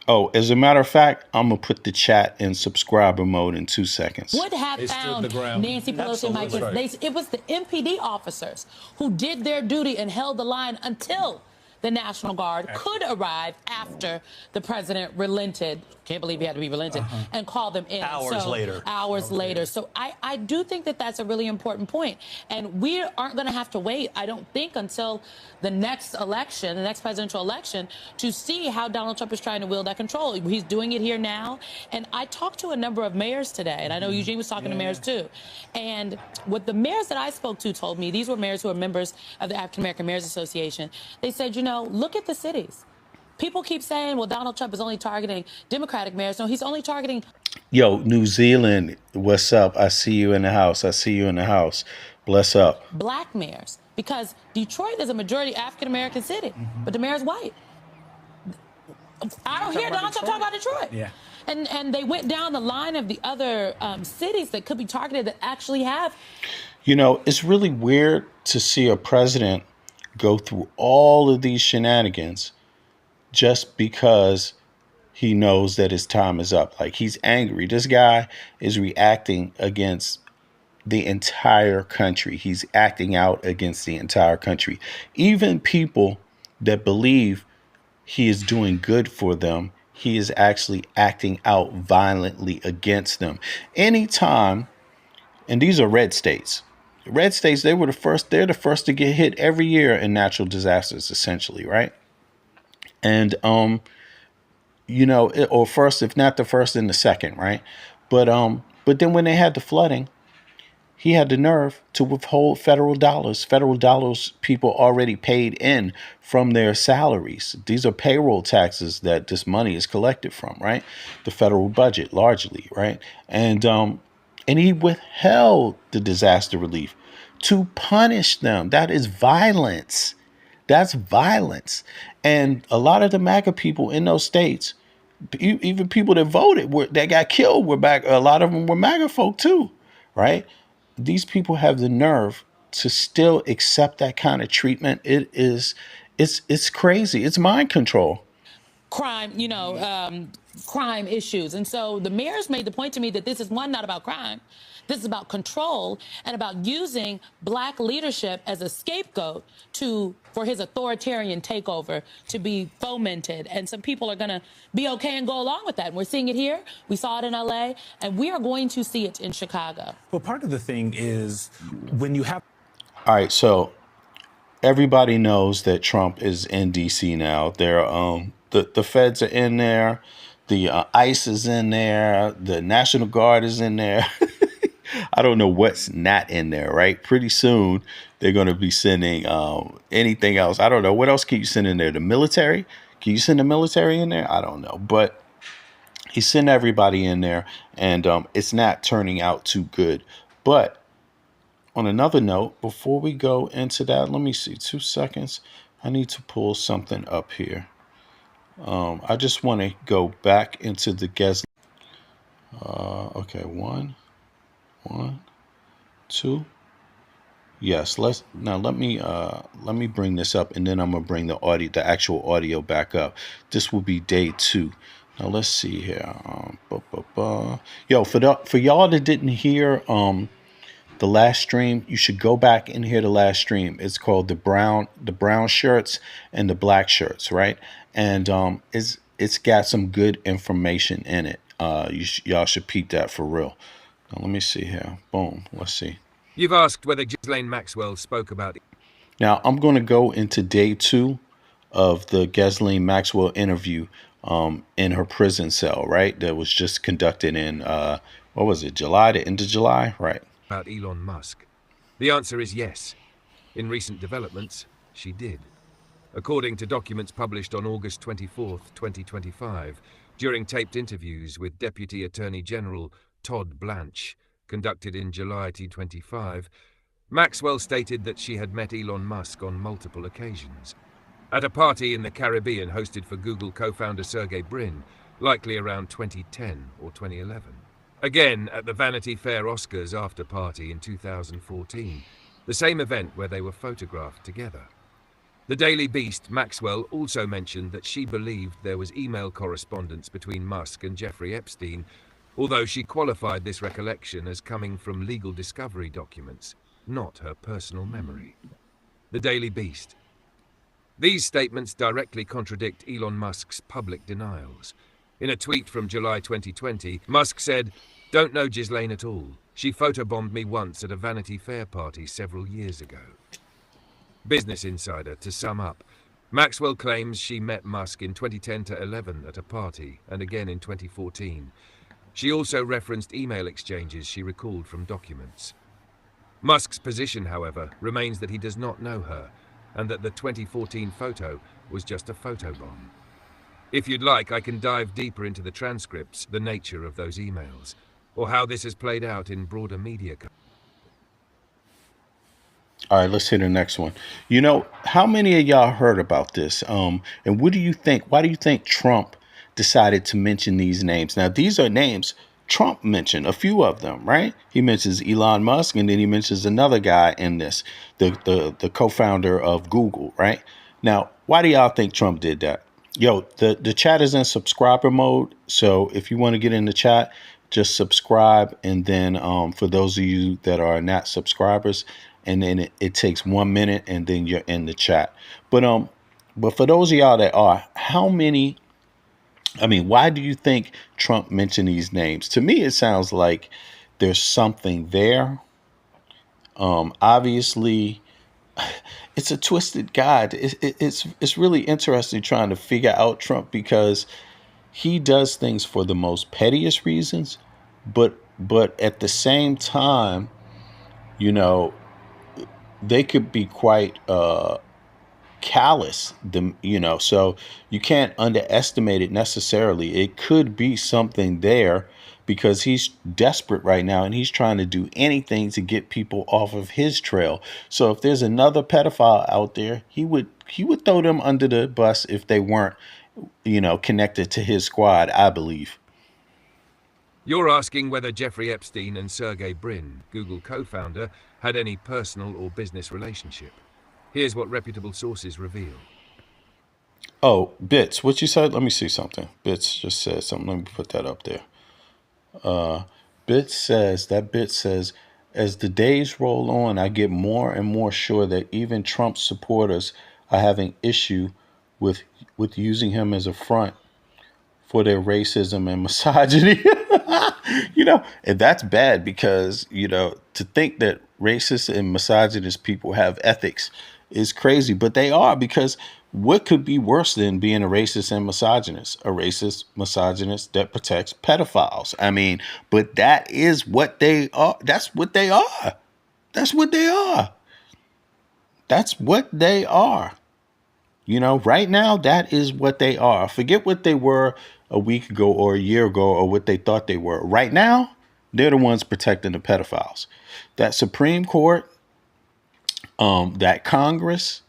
Oh, as a matter of fact, I'm going to put the chat in subscriber mode in 2 seconds. Would have found Nancy Pelosi and Mike Pence. It was the MPD officers who did their duty and held the line until the National Guard could arrive after the president relented. Can't believe he had to be relented and call them in. Hours later. So I do think that that's a really important point. And we aren't going to have to wait, I don't think, until the next election, the next presidential election, to see how Donald Trump is trying to wield that control. He's doing it here now. And I talked to a number of mayors today, and I know Eugene was talking to mayors too. And what the mayors that I spoke to told me, these were mayors who are members of the African American Mayors Association. They said, look at the cities. People keep saying, well, Donald Trump is only targeting Democratic mayors. No, he's only targeting. Yo, New Zealand, what's up? I see you in the house. Bless up. Black mayors, because Detroit is a majority African American city, but the mayor's white. I don't hear Donald Trump talk about Detroit. Yeah. And they went down the line of the other cities that could be targeted that actually have. It's really weird to see a president go through all of these shenanigans just because he knows that his time is up. Like, he's angry. This guy is reacting against the entire country. He's acting out against the entire country. Even people that believe he is doing good for them, he is actually acting out violently against them. Anytime, and these are red states. Red states, they're the first to get hit every year in natural disasters, essentially, right? And or first, if not the first, then the second, right? But then when they had the flooding, he had the nerve to withhold federal dollars. Federal dollars people already paid in from their salaries. These are payroll taxes that this money is collected from, right? The federal budget, largely, right? And he withheld the disaster relief to punish them. That is violence. That's violence. And a lot of the MAGA people in those states, even people that voted, that got killed, were back. A lot of them were MAGA folk too, right? These people have the nerve to still accept that kind of treatment. It's crazy. It's mind control. Crime, crime issues. And so the mayor's made the point to me that this is, one, not about crime. This is about control and about using black leadership as a scapegoat for his authoritarian takeover to be fomented. And some people are going to be okay and go along with that. And we're seeing it here. We saw it in LA, and we are going to see it in Chicago. Well, part of the thing is when you have. All right, so everybody knows that Trump is in D.C. now. The feds are in there. The ICE is in there. The National Guard is in there. I don't know what's not in there, right? Pretty soon they're going to be sending anything else. I don't know. What else can you send in there? The military? Can you send the military in there? I don't know. But he sent everybody in there, and it's not turning out too good. But on another note, before we go into that, let me see. 2 seconds. I need to pull something up here. I just want to go back into the guest. Okay, one, 2. Yes, let me bring this up, and then I'm gonna bring the actual audio back up. This will be day 2. Now let's see here. Yo, for y'all that didn't hear the last stream, you should go back and hear the last stream. It's called the brown shirts and the black shirts, right? And it's got some good information in it. Y'all should peep that for real. Now, let me see here. Boom. Let's see. You've asked whether Ghislaine Maxwell spoke about it. Now, I'm going to go into day 2 of the Ghislaine Maxwell interview in her prison cell, right? That was just conducted in, what was it, July, the end of July, right? About Elon Musk. The answer is yes. In recent developments, she did. According to documents published on August 24th, 2025, during taped interviews with Deputy Attorney General Todd Blanche, conducted in July 2025, Maxwell stated that she had met Elon Musk on multiple occasions. At a party in the Caribbean hosted for Google co-founder Sergey Brin, likely around 2010 or 2011. Again, at the Vanity Fair Oscars after party in 2014, the same event where they were photographed together. The Daily Beast, Maxwell, also mentioned that she believed there was email correspondence between Musk and Jeffrey Epstein, although she qualified this recollection as coming from legal discovery documents, not her personal memory. The Daily Beast. These statements directly contradict Elon Musk's public denials. In a tweet from July 2020, Musk said, "Don't know Ghislaine at all. She photobombed me once at a Vanity Fair party several years ago." Business Insider, to sum up, Maxwell claims she met Musk in 2010 to 11 at a party and again in 2014. She also referenced email exchanges she recalled from documents. Musk's position, however, remains that he does not know her and that the 2014 photo was just a photobomb. If you'd like, I can dive deeper into the transcripts, the nature of those emails, or how this has played out in broader media. All right, let's hit the next one. How many of y'all heard about this? And what do you think? Why do you think Trump decided to mention these names? Now, these are names Trump mentioned, a few of them, right? He mentions Elon Musk, and then he mentions another guy in this, the co-founder of Google, right? Now, why do y'all think Trump did that? Yo, the chat is in subscriber mode, so if you want to get in the chat, just subscribe, and then for those of you that are not subscribers, and then it takes 1 minute, and then you're in the chat. But But for those of y'all that are, how many, I mean, why do you think Trump mentioned these names? To me, it sounds like there's something there. Obviously, it's a twisted guide. It's really interesting trying to figure out Trump because he does things for the most pettiest reasons, but at the same time, you know, they could be quite callous, so you can't underestimate it necessarily. It could be something there because he's desperate right now and he's trying to do anything to get people off of his trail. So if there's another pedophile out there, he would throw them under the bus if they weren't, connected to his squad, I believe. You're asking whether Jeffrey Epstein and Sergey Brin, Google co-founder, had any personal or business relationship. Here's what reputable sources reveal. Oh, Bits, what you said? Let me see something. Bits just said something. Let me put that up there. Bits says, as the days roll on, I get more and more sure that even Trump's supporters are having issue with using him as a front for their racism and misogyny. And that's bad because, to think that racist and misogynist people have ethics is crazy, but they are, because what could be worse than being a racist and misogynist? A racist misogynist that protects pedophiles. I mean, but that is what they are. That's what they are. That's what they are. That's what they are. Right now, that is what they are. Forget what they were a week ago or a year ago or what they thought they were. Right now, they're the ones protecting the pedophiles. That Supreme Court, that Congress,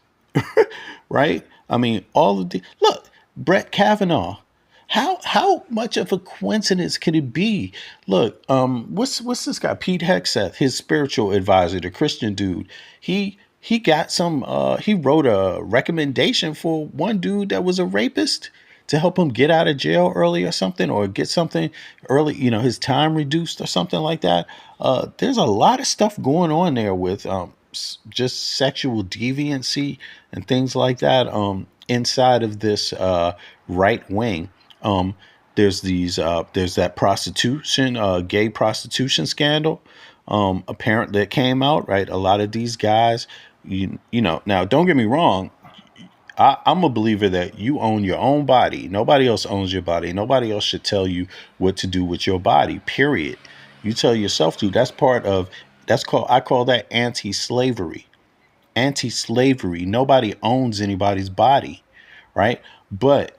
right? I mean, all of the, look, Brett Kavanaugh. How much of a coincidence could it be? Look, what's this guy, Pete Hegseth, his spiritual advisor, the Christian dude. He got he wrote a recommendation for one dude that was a rapist to help him get out of jail early or something, or get something early, his time reduced or something like that. There's a lot of stuff going on there with just sexual deviancy and things like that inside of this right wing. There's that prostitution, gay prostitution scandal. Apparently that came out, right? A lot of these guys, now don't get me wrong. I'm a believer that you own your own body. Nobody else owns your body. Nobody else should tell you what to do with your body, period. You tell yourself to. I call that anti-slavery. Anti-slavery. Nobody owns anybody's body, right? But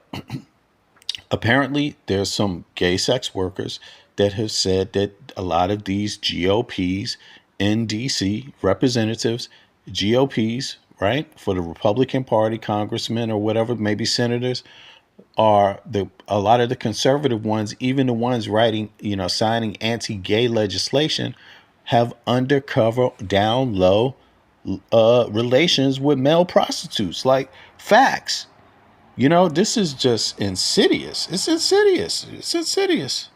apparently there's some gay sex workers that have said that a lot of these GOPs in DC, representatives, GOPs, right, for the Republican Party, congressmen or whatever, maybe senators, are a lot of the conservative ones, even the ones writing, signing anti-gay legislation, have undercover, down low relations with male prostitutes. Like, facts. This is just insidious. It's insidious. It's insidious.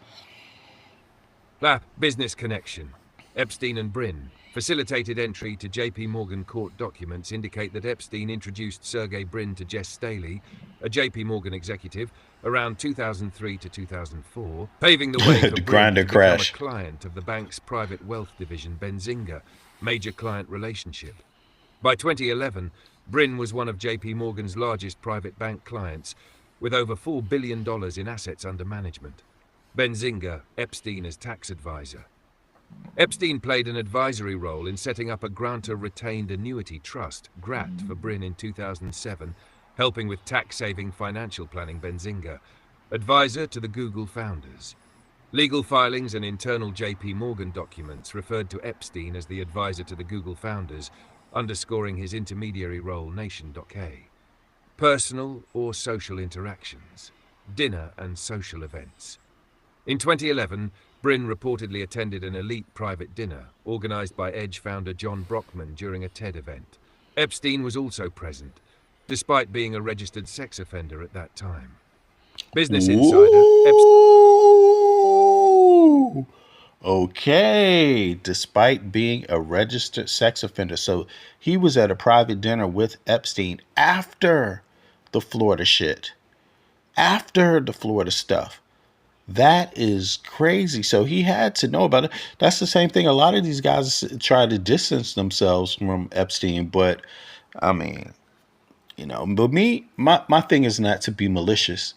Business connection. Epstein and Brin. Facilitated entry to JP Morgan court documents indicate that Epstein introduced Sergey Brin to Jess Staley, a JP Morgan executive, around 2003 to 2004, paving the way for The Brin grinder to become crash. a client of the bank's private wealth division, Benzinga, major client relationship. By 2011, Brin was one of JP Morgan's largest private bank clients, with over $4 billion in assets under management. Benzinga, Epstein as tax advisor. Epstein played an advisory role in setting up a grantor retained annuity trust, GRAT, for Brin in 2007, helping with tax-saving financial planning Benzinga, advisor to the Google founders. Legal filings and internal JP Morgan documents referred to Epstein as the advisor to the Google founders, underscoring his intermediary role Nation.k. Personal or social interactions, dinner and social events. In 2011, Brin reportedly attended an elite private dinner organized by Edge founder John Brockman during a TED event. Epstein was also present, despite being a registered sex offender at that time. Business Insider, Ooh. Okay, despite being a registered sex offender. So he was at a private dinner with Epstein after the Florida shit, after the Florida stuff. That is crazy. So he had to know about it. That's the same thing. A lot of these guys try to distance themselves from Epstein, but I mean, but my thing is not to be malicious.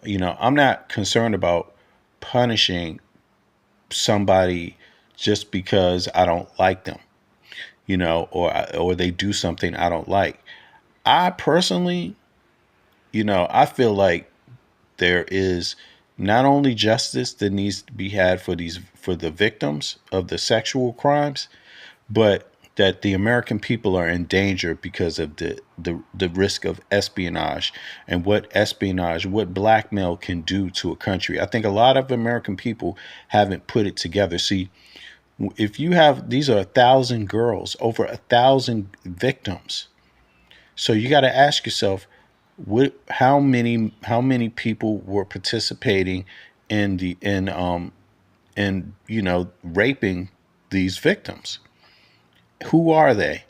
I'm not concerned about punishing somebody just because I don't like them, or they do something I don't like. I personally, I feel like there is not only justice that needs to be had for the victims of the sexual crimes, but that the American people are in danger because of the risk of espionage and what blackmail can do to a country. I think a lot of American people haven't put it together. See, if you have, these are 1,000 girls, over 1,000 victims. So you got to ask yourself, how many people were participating in raping these victims? Who are they?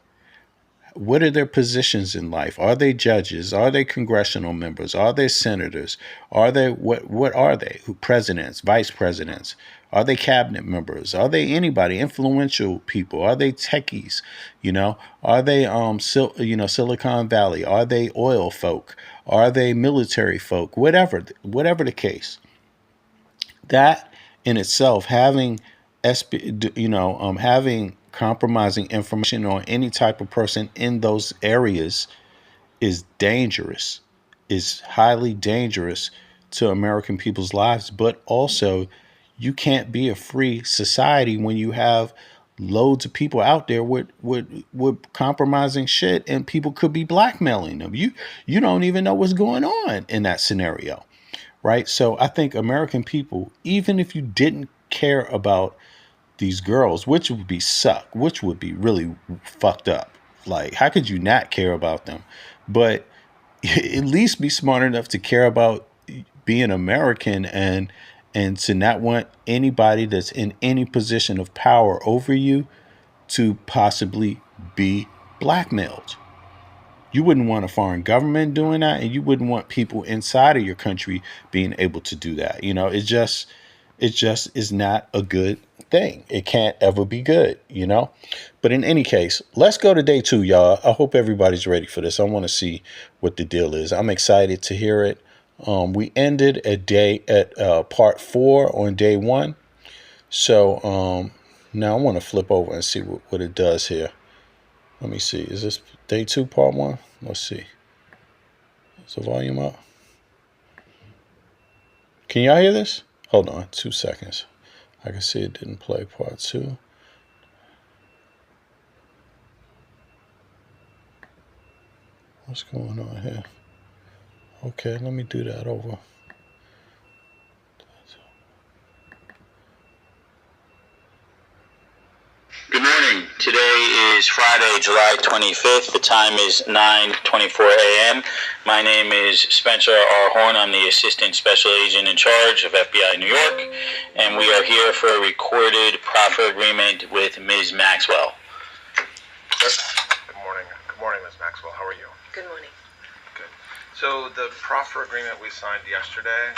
What are their positions in life? Are they judges? Are they congressional members? Are they senators? Are they what are they? Presidents, vice presidents? Are they cabinet members? Are they anybody? Influential people? Are they techies? Are they Silicon Valley? Are they oil folk? Are they military folk? Whatever the case. That in itself, having compromising information on any type of person in those areas is dangerous, is highly dangerous to American people's lives. But also, you can't be a free society when you have loads of people out there with compromising shit, and people could be blackmailing them. You don't even know what's going on in that scenario, right? So I think American people, even if you didn't care about these girls, which would be really fucked up. Like, how could you not care about them? But at least be smart enough to care about being American and to not want anybody that's in any position of power over you to possibly be blackmailed. You wouldn't want a foreign government doing that, and you wouldn't want people inside of your country being able to do that. It just is not a good thing. It can't ever be good, But in any case, let's go to day 2, y'all. I hope everybody's ready for this. I want to see what the deal is. I'm excited to hear it. We ended at part 4 on day 1. So now I want to flip over and see what it does here. Let me see. Is this day 2, part 1? Let's see. Is the volume up? Can y'all hear this? Hold on 2 seconds. I can see it didn't play part 2. What's going on here? Okay, let me do that over. Good morning. Today is Friday, July 25th. The time is 9:24 a.m. My name is Spencer R. Horn. I'm the Assistant Special Agent in charge of FBI New York, and we are here for a recorded proffer agreement with Ms. Maxwell. Good morning. Good morning, Ms. Maxwell. How are you? Good morning. Good. So the proffer agreement we signed yesterday,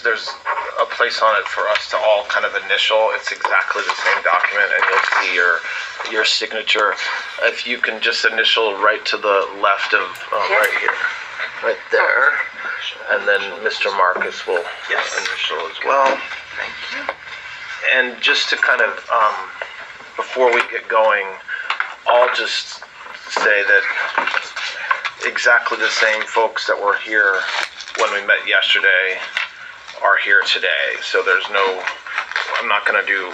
there's a place on it for us to all kind of initial. It's exactly the same document, and you'll see your signature. If you can just initial right to the left of right here, right there, and then Mr. Marcus will initial as well. Thank you. And just to kind of before we get going, I'll just say that exactly the same folks that were here when we met yesterday are here today. So I'm not going to do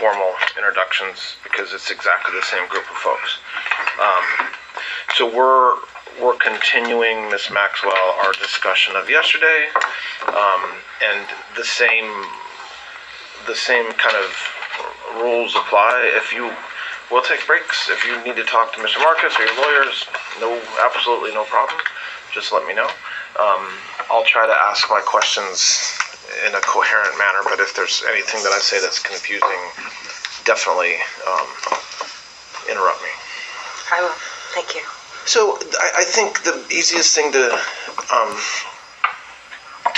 formal introductions because it's exactly the same group of folks. So we're continuing, Ms. Maxwell, our discussion of yesterday, and the same kind of rules apply. We'll take breaks. If you need to talk to Mr. Marcus or your lawyers, absolutely no problem. Just let me know. I'll try to ask my questions in a coherent manner, but if there's anything that I say that's confusing, definitely interrupt me. I I will. Thank you. So I think the easiest thing to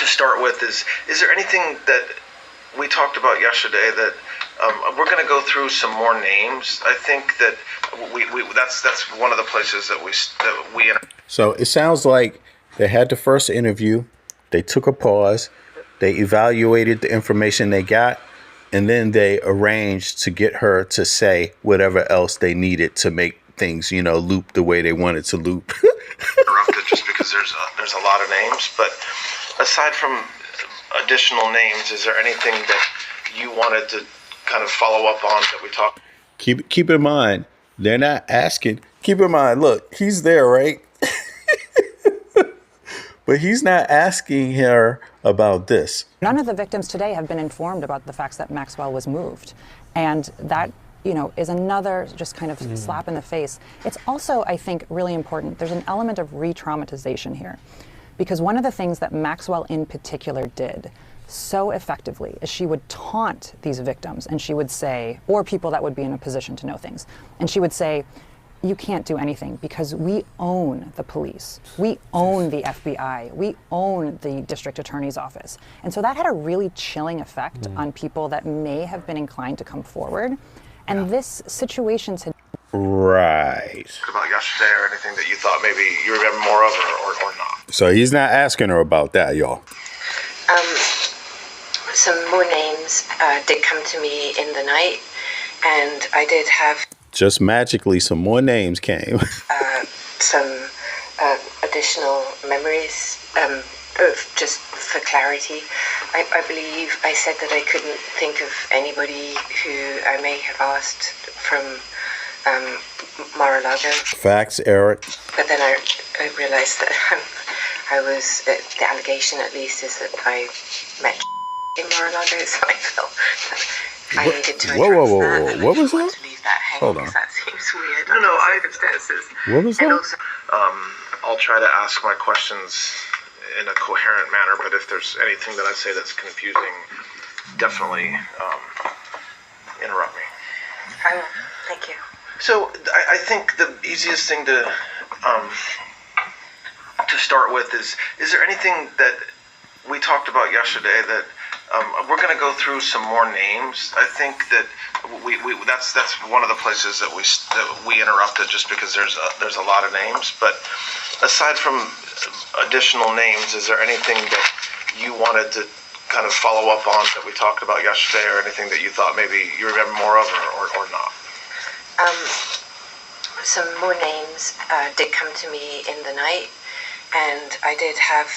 start with is there anything that we talked about yesterday that we're going to go through some more names. I think that that's one of the places that we. So it sounds like they had the first interview, they took a pause, they evaluated the information they got, and then they arranged to get her to say whatever else they needed to make things, loop the way they wanted to loop. Interrupted just because there's a lot of names, but aside from additional names, is there anything that you wanted to kind of follow up on that we talked? Keep in mind, they're not asking. Keep in mind, look, he's there, right? But he's not asking her about this. None of the victims today have been informed about the facts that Maxwell was moved. And that, is another just kind of slap in the face. It's also, I think, really important. There's an element of re-traumatization here. Because one of the things that Maxwell in particular did so effectively is she would taunt these victims, and she would say, or people that would be in a position to know things, and she would say, you can't do anything because we own the police, we own the FBI, we own the district attorney's office. And so that had a really chilling effect on people that may have been inclined to come forward. And this situation's had right. About yesterday or anything that you thought maybe you remember more of or not. So he's not asking her about that, y'all. Some more names did come to me in the night, and I did have just magically some more names came. some additional memories. Just for clarity, I believe I said that I couldn't think of anybody who I may have asked from Mar-a-Lago. Facts, Eric. But then I realized that I was, the allegation at least is that I met in Mar-a-Lago, so I felt that I needed to address that. What was that? To leave that hanging, Hold on. because that seems weird. No, circumstances. What was that? Also, I'll try to ask my questions in a coherent manner, but if there's anything that I say that's confusing, definitely interrupt me. I will. Thank you. So I think the easiest thing to start with is there anything that we talked about yesterday that we're going to go through some more names. I think that that's one of the places that we interrupted just because there's a lot of names. But aside from additional names, is there anything that you wanted to kind of follow up on that we talked about yesterday, or anything that you thought maybe you remember more of or not? Some more names did come to me in the night, and I did have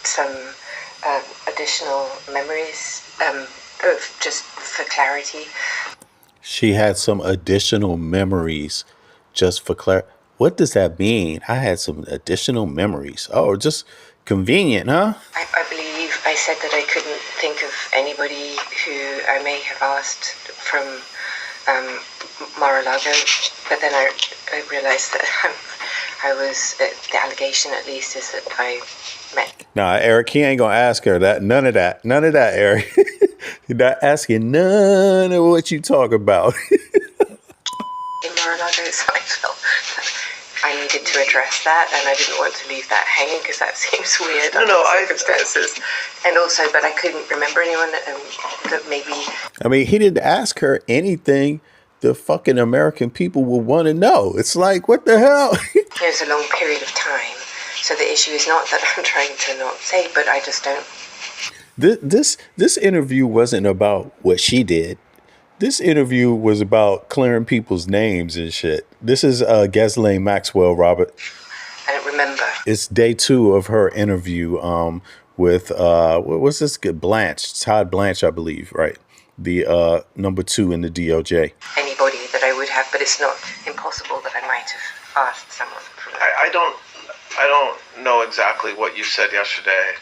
some additional memories, just for clarity. She had some additional memories, just for clarity. What does that mean? I had some additional memories. Oh, just convenient, huh? I believe I said that I couldn't think of anybody who I may have asked from Mar-a-Lago, but then I realized that I was, the allegation at least is that I met. Nah, Eric, he ain't gonna ask her that. None of that, Eric. You're not asking none of what you talk about. In Mar-a-Lago, so I felt that I needed to address that, and I didn't want to leave that hanging because that seems weird under circumstances. And also, but I couldn't remember anyone that maybe. I mean, he didn't ask her anything the fucking American people will want to know. It's like, what the hell? There's a long period of time, so the issue is not that I'm trying to not say, but I just don't. This interview wasn't about what she did. This interview was about clearing people's names and shit. This is Ghislaine Maxwell, Robert. I don't remember. It's day 2 of her interview with what's this? Blanche, Todd Blanche, I believe, right? The number 2 in the DOJ. Anybody that I would have, but it's not impossible that I might have asked someone. I don't know exactly what you said yesterday,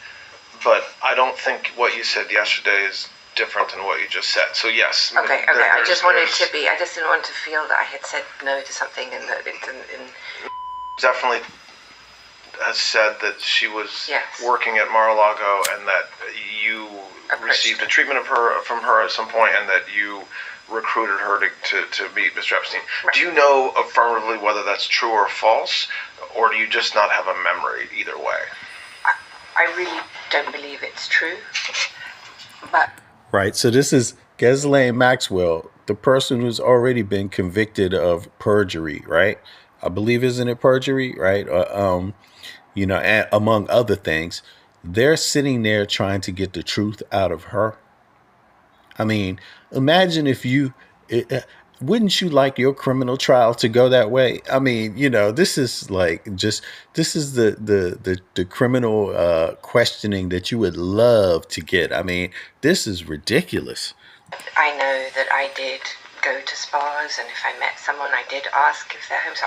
but I don't think what you said yesterday is different than what you just said. So yes. Okay. I just wanted to be. I just didn't want to feel that I had said no to something, and that it didn't. Definitely has said that she was working at Mar-a-Lago, and that you received a treatment from her at some point, and that you recruited her to meet Mr. Epstein. Right. Do you know affirmatively whether that's true or false, or do you just not have a memory either way? I really don't believe it's true, but... Right, so this is Ghislaine Maxwell, the person who's already been convicted of perjury, right? I believe, isn't it perjury, right? You know, and among other things. They're sitting there trying to get the truth out of her. I mean, imagine if wouldn't you like your criminal trial to go that way? I mean, you know, this is the criminal questioning that you would love to get. I mean, this is ridiculous. I know that I did go to spas, and if I met someone, I did ask if they're home. So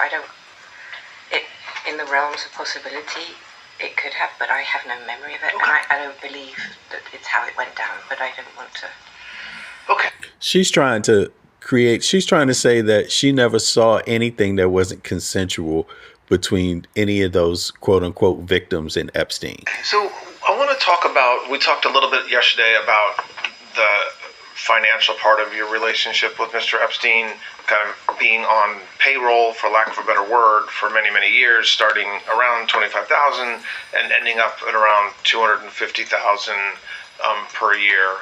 in the realms of possibility, it could have, but I have no memory of it. Okay. And I don't believe that it's how it went down, but I don't want to. Okay. She's trying to say that she never saw anything that wasn't consensual between any of those quote unquote victims in Epstein. So I want to talk about, we talked a little bit yesterday about the financial part of your relationship with Mr. Epstein, kind of being on payroll, for lack of a better word, for many, many years, starting around $25,000 and ending up at around $250,000 per year.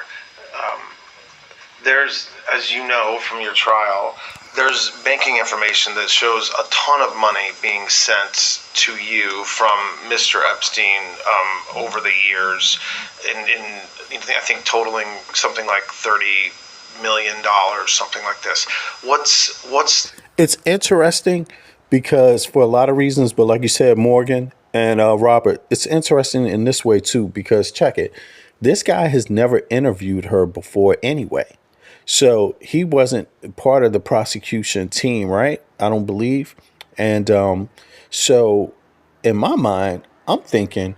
There's, as you know from your trial, there's banking information that shows a ton of money being sent to you from Mr. Epstein over the years, I think totaling something like $30 million, something like this. What's? It's interesting because for a lot of reasons, but like you said, Morgan and Robert, it's interesting in this way too, because check it, this guy has never interviewed her before anyway. So he wasn't part of the prosecution team, right? I don't believe. And so in my mind, I'm thinking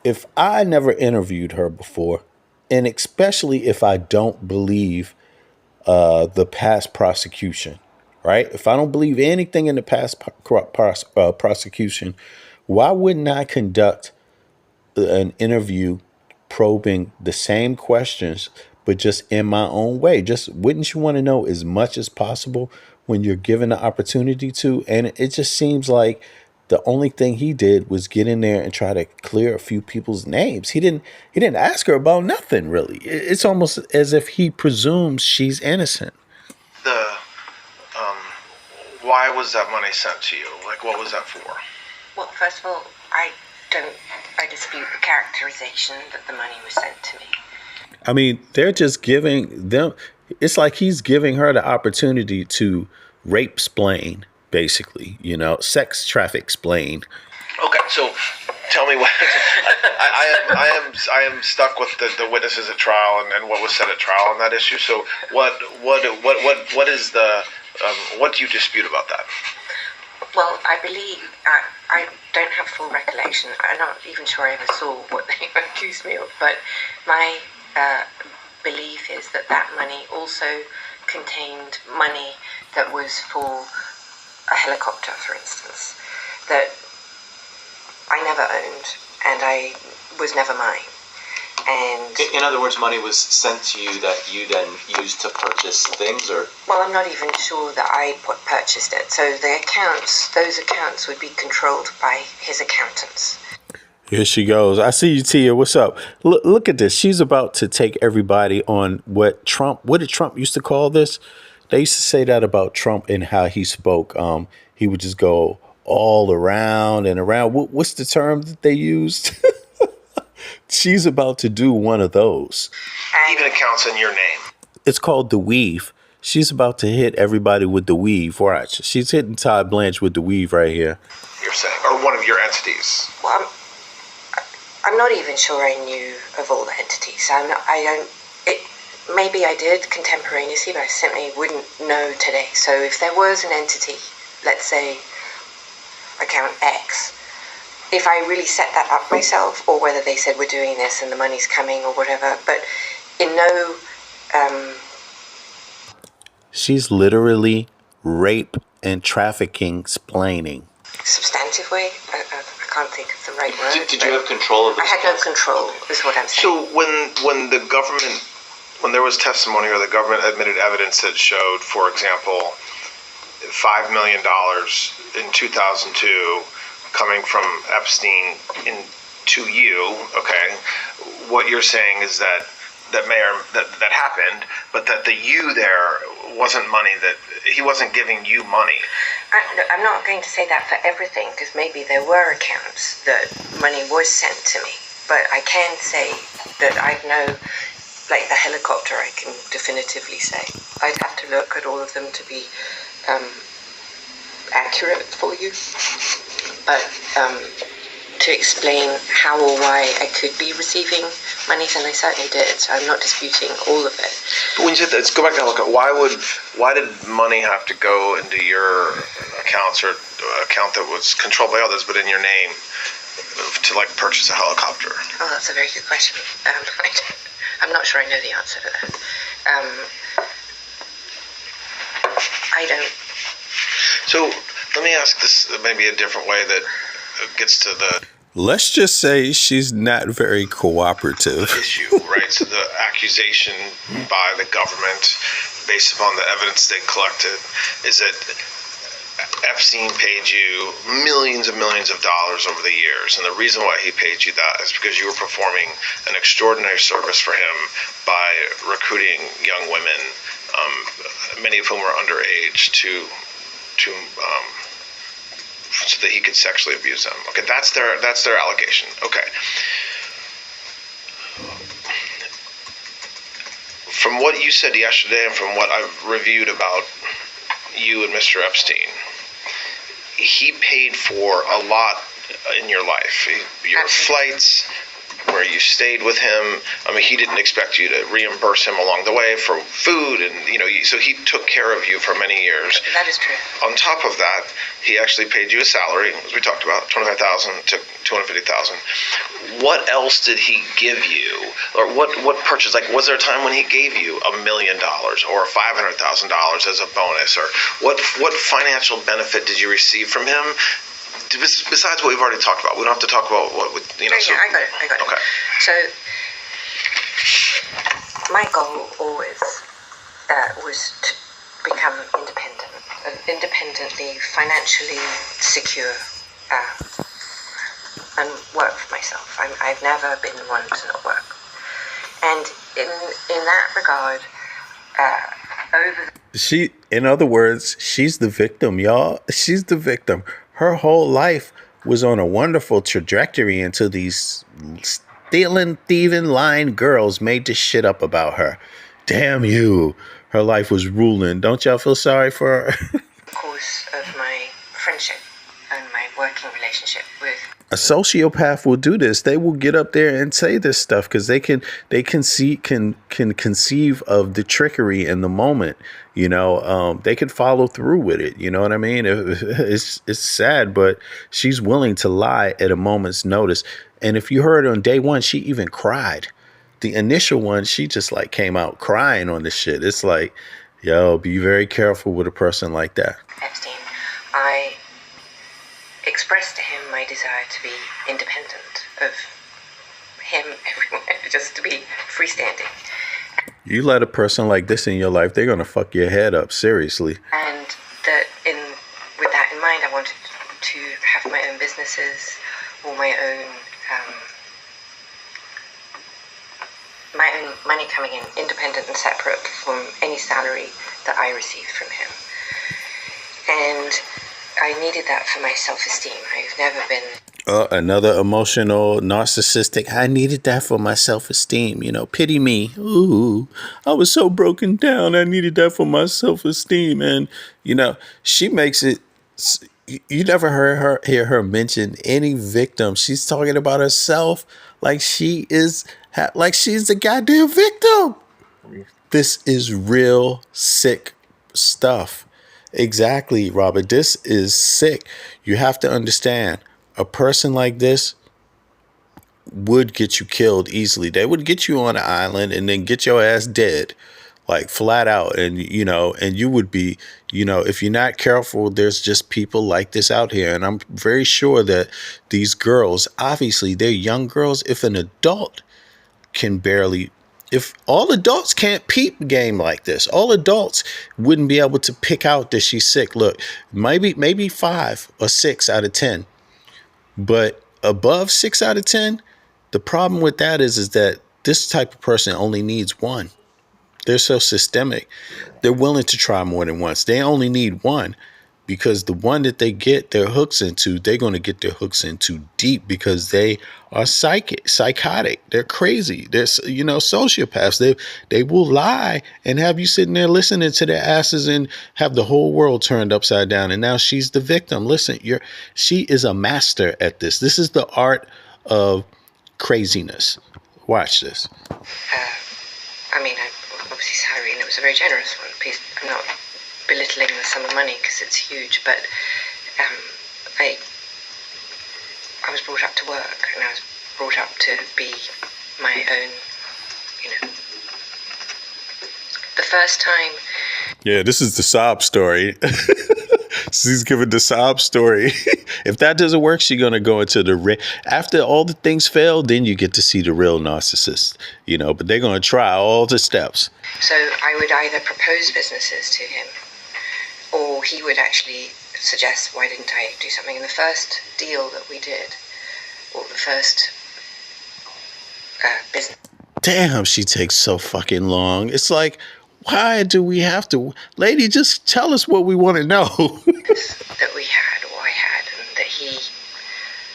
if I never interviewed her before, and especially if I don't believe the past prosecution, right? If I don't believe anything in the past prosecution, why wouldn't I conduct an interview probing the same questions, but just in my own way? Just wouldn't you want to know as much as possible when you're given the opportunity to? And it just seems like the only thing he did was get in there and try to clear a few people's names. He didn't ask her about nothing, really. It's almost as if he presumes she's innocent. Why was that money sent to you? Like, what was that for? Well, first of all, I dispute the characterization that the money was sent to me. I mean, they're just giving them, it's like he's giving her the opportunity to rape-splain, basically, you know, sex traffic-splain. Okay, so tell me what, I am stuck with the witnesses at trial and what was said at trial on that issue. So what is the, what do you dispute about that? Well, I believe, I don't have full recollection. I'm not even sure I ever saw what they accused me of, but my belief is that money also contained money that was for a helicopter, for instance, that I never owned and I was never mine. And in other words, money was sent to you that you then used to purchase things, or? Well, I'm not even sure that I purchased it. So those accounts would be controlled by his accountants. Here she goes. I see you, Tia. What's up? Look at this. She's about to take everybody on what did Trump used to call this? They used to say that about Trump and how he spoke. He would just go all around and around. What's the term that they used? She's about to do one of those. Even accounts in your name. It's called the weave. She's about to hit everybody with the weave. Watch. She's hitting Todd Blanche with the weave right here. You're saying, or one of your entities. Well, I'm not even sure I knew of all the entities. Maybe I did contemporaneously, but I simply wouldn't know today. So if there was an entity, let's say account X, if I really set that up myself, or whether they said we're doing this and the money's coming or whatever, but in no... She's literally rape and trafficking splaining. Substantive way? I can't think of the right word. Did you have control of this? I had no control, is what I'm saying. So when the government when there was testimony or the government admitted evidence that showed, for example, $5 million in 2002 coming from Epstein to you, okay, what you're saying is that that happened, but that the you there wasn't money, that he wasn't giving you money. I'm not going to say that for everything, because maybe there were accounts that money was sent to me, but I can say that I know, like the helicopter, I can definitively say. I'd have to look at all of them to be accurate for you, but to explain how or why I could be receiving money, and I certainly did, so I'm not disputing all of it. But when you said that, let's go back and look at why did money have to go into your accounts or account that was controlled by others but in your name to like purchase a helicopter? Oh, that's a very good question. I'm not sure I know the answer to that. I don't. So let me ask this maybe a different way that gets to the Let's just say she's not very cooperative. issue, right? So the accusation by the government, based upon the evidence they collected, is that Epstein paid you millions and millions of dollars over the years. And the reason why he paid you that is because you were performing an extraordinary service for him by recruiting young women, many of whom were underage, so that he could sexually abuse them. Okay, that's their allegation. Okay. From what you said yesterday and from what I've reviewed about you and Mr. Epstein, he paid for a lot in your life. Your flights, where you stayed with him. I mean, he didn't expect you to reimburse him along the way for food, and so he took care of you for many years. That is true. On top of that, he actually paid you a salary, as we talked about, $25,000 to $250,000. What else did he give you, or what purchase? Like, was there a time when he gave you $1 million or $500,000 as a bonus, or what financial benefit did you receive from him? Besides what we've already talked about, we don't have to talk about what. I got it. Okay. So my goal always was to become independently, financially secure, and work for myself. I've never been one to not work, and in that regard, in other words, she's the victim, y'all. She's the victim. Her whole life was on a wonderful trajectory until these stealing, thieving, lying girls made this shit up about her. Damn you. Her life was ruling. Don't y'all feel sorry for her? Course of my friendship and my working relationship with a sociopath will do this. They will get up there and say this stuff because they can conceive of the trickery in the moment. They can follow through with it. You know what I mean? It's sad, but she's willing to lie at a moment's notice. And if you heard on day one, she even cried. The initial one, she just like came out crying on this shit. It's like, yo, be very careful with a person like that. Epstein, I expressed to him my desire to be independent of him everywhere, just to be freestanding. You let a person like this in your life, they're going to fuck your head up, seriously. And with that in mind, I wanted to have my own businesses, or my own money coming in, independent and separate from any salary that I received from him. And I needed that for my self-esteem. I've never been... another emotional, narcissistic. I needed that for my self-esteem. Pity me. Ooh, I was so broken down. I needed that for my self-esteem. And, she makes it... You never hear her mention any victim. She's talking about herself like she's the goddamn victim. This is real sick stuff. Exactly, Robert. This is sick. You have to understand, a person like this would get you killed easily. They would get you on an island and then get your ass dead, like flat out. And, and you would be, if you're not careful, there's just people like this out here. And I'm very sure that these girls, obviously they're young girls. If an adult can barely if all adults can't peep game like this, all adults wouldn't be able to pick out that she's sick. Look, maybe 5 or 6 out of 10, but above 6 out of 10, the problem with that is that this type of person only needs one. They're so systemic. They're willing to try more than once. They only need one, because the one that they get their hooks into, they're going to get their hooks into deep, because they are psychotic. They're crazy. They're, sociopaths. They will lie and have you sitting there listening to their asses and have the whole world turned upside down. And now she's the victim. Listen, she is a master at this. This is the art of craziness. Watch this. Obviously salary, and it was a very generous one. Please, I'm not belittling the sum of money because it's huge, but I was brought up to work, and I was brought up to be my own, the first time. Yeah, this is the sob story. She's giving the sob story. If that doesn't work, she's going to go into after all the things fail, then you get to see the real narcissist, but they're going to try all the steps. So I would either propose businesses to him, or he would actually suggest, why didn't I do something? In the first deal that we did, or the first business. Damn, she takes so fucking long. It's like, why do we have to? Lady, just tell us what we want to know. That we had, or I had, and that he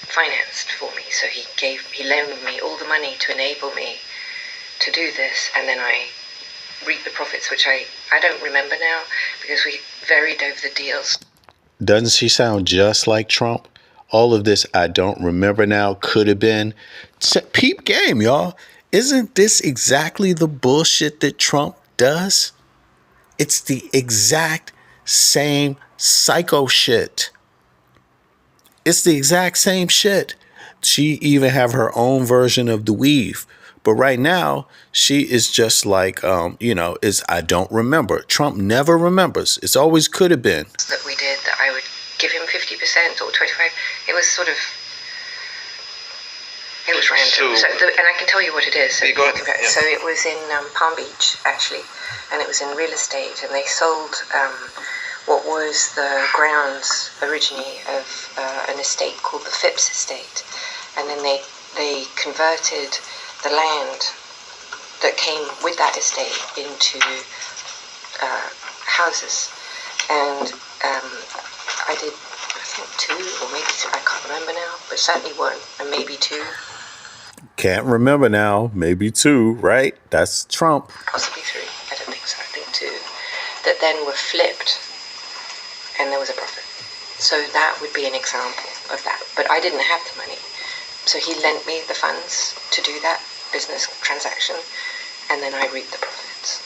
financed for me. So he loaned me all the money to enable me to do this, and then I reap the profits, which I don't remember now, because we varied over the deals. Doesn't she sound just like Trump? All of this, I don't remember now, could have been. Peep game, y'all. Isn't this exactly the bullshit that Trump does? It's the exact same psycho shit. It's the exact same shit. She even have her own version of the weave. But right now, she is just like, I don't remember. Trump never remembers. It's always could have been. That we did, that I would give him 50% or 25%. It was sort of, it was random. And I can tell you what it is. So it was in Palm Beach, actually, and it was in real estate, and they sold what was the grounds originally of an estate called the Phipps estate, and then they converted the land that came with that estate into houses, and I did, I think 2 or maybe 3, I can't remember now, but certainly 1 and maybe 2. Can't remember now, maybe 2, right? That's Trump. Possibly 3, I don't think so, I think 2, that then were flipped, and there was a profit. So that would be an example of that, but I didn't have the money. So he lent me the funds to do that business transaction, and then I reaped the profits.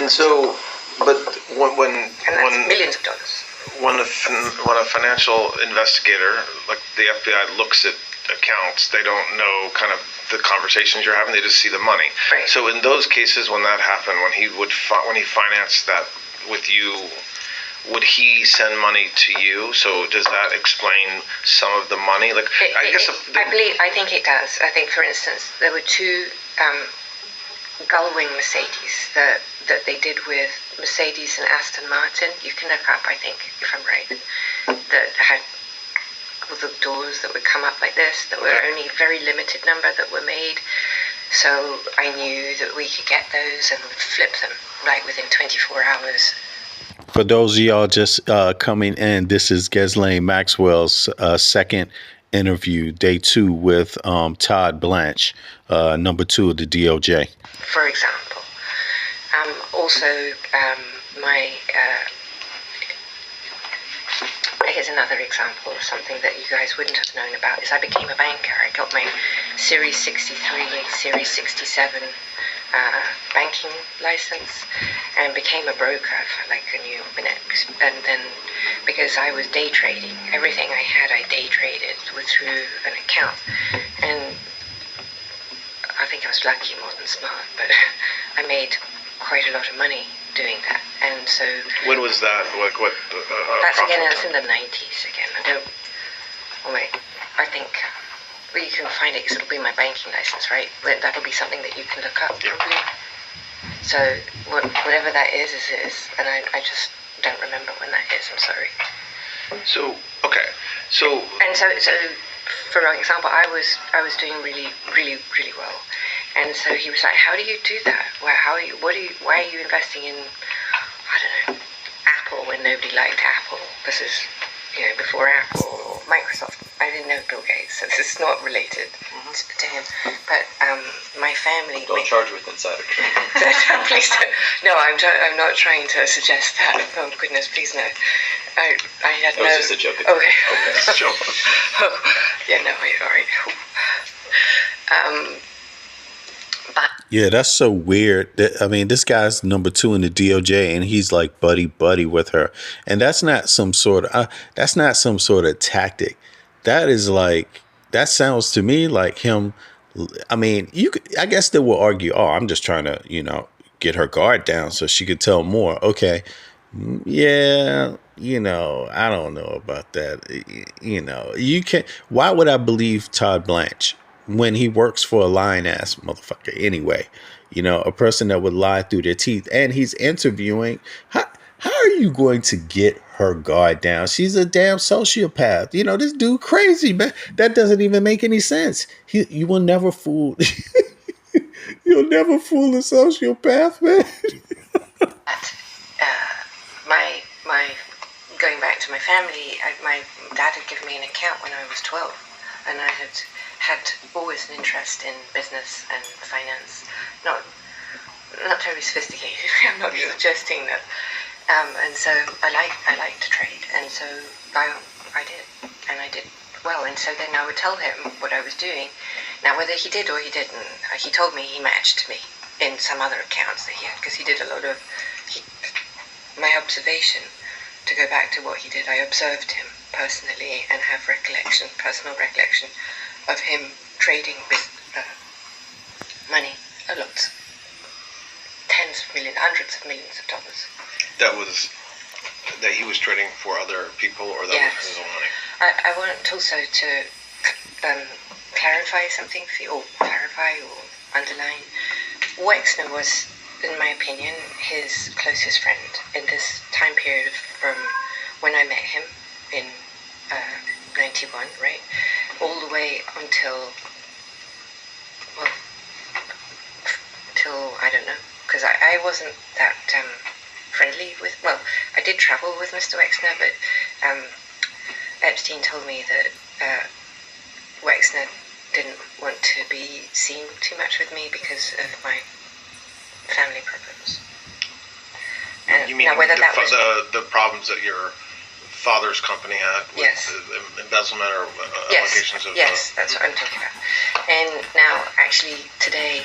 And so, but when millions of dollars. When a financial investigator, like the FBI, looks at accounts, they don't know kind of the conversations you're having. They just see the money. Right. So in those cases, when that happened, when he financed that with you, would he send money to you? So does that explain some of the money? Like, I think it does. I think, for instance, there were 2 gullwing Mercedes that they did with Mercedes and Aston Martin. You can look up, I think, if I'm right, that had all the doors that would come up like this. There were only a very limited number that were made. So I knew that we could get those and flip them right within 24 hours. For those of y'all just coming in, this is Ghislaine Maxwell's second interview, day 2 with Todd Blanche, number 2 of the DOJ. For example, also here's another example of something that you guys wouldn't have known about, is I became a banker. I got my Series 63, Series 67 banking license, and became a broker for like a new minute. And then, because I was day trading, everything I had I day traded through an account, and I think I was lucky more than smart, but I made quite a lot of money doing that. And so when was that? Like what? That's in the 90s again. I think Well, you can find it because it'll be my banking license, right? That'll be something that you can look up, probably. So whatever that is, and I just don't remember when that is. I'm sorry. So okay, so for example, I was doing really well, and so he was like, "How do you do that? Why are you investing in, I don't know, Apple when nobody liked Apple? This is, before Apple or Microsoft. I didn't know Bill Gates, so this is not related to him. But my family. Don't charge with insider trading. Please don't. No, I'm not trying to suggest that. Oh goodness, please no. I had no. That was just a joke. Okay. It's a joke. Yeah, no, all right. Yeah, that's so weird. I mean, this guy's number 2 in the DOJ, and he's like buddy with her, and that's not some sort of tactic. That sounds to me like him. I mean, I guess they will argue, "Oh, I'm just trying to, get her guard down so she could tell more." Okay, yeah, I don't know about that. You can't. Why would I believe Todd Blanche when he works for a lying ass motherfucker anyway? A person that would lie through their teeth, and he's interviewing. How are you going to get her guard down? She's a damn sociopath. This dude crazy, man. That doesn't even make any sense. You will never fool. You'll never fool a sociopath, man. my going back to my family, my dad had given me an account when I was 12, and I had always an interest in business and finance. Not very sophisticated. I'm not suggesting that. And so I like to trade, and so I did, and I did well. And so then I would tell him what I was doing. Now, whether he did or he didn't, he told me he matched me in some other accounts that he had, because he did a lot of. My observation, to go back to what he did, I observed him personally and have personal recollection of him trading with money, a lot, tens of millions, hundreds of millions of dollars. That he was trading for other people, or that was his own money? I want also to clarify something for you, or underline. Wexner was, in my opinion, his closest friend in this time period from when I met him in 91, right? All the way until I don't know, because I wasn't that friendly with, I did travel with Mr. Wexner, but Epstein told me that Wexner didn't want to be seen too much with me because of my family problems. And you mean the problems that your father's company had with embezzlement or allegations of... Yes, that's what I'm talking about. And now, actually, today,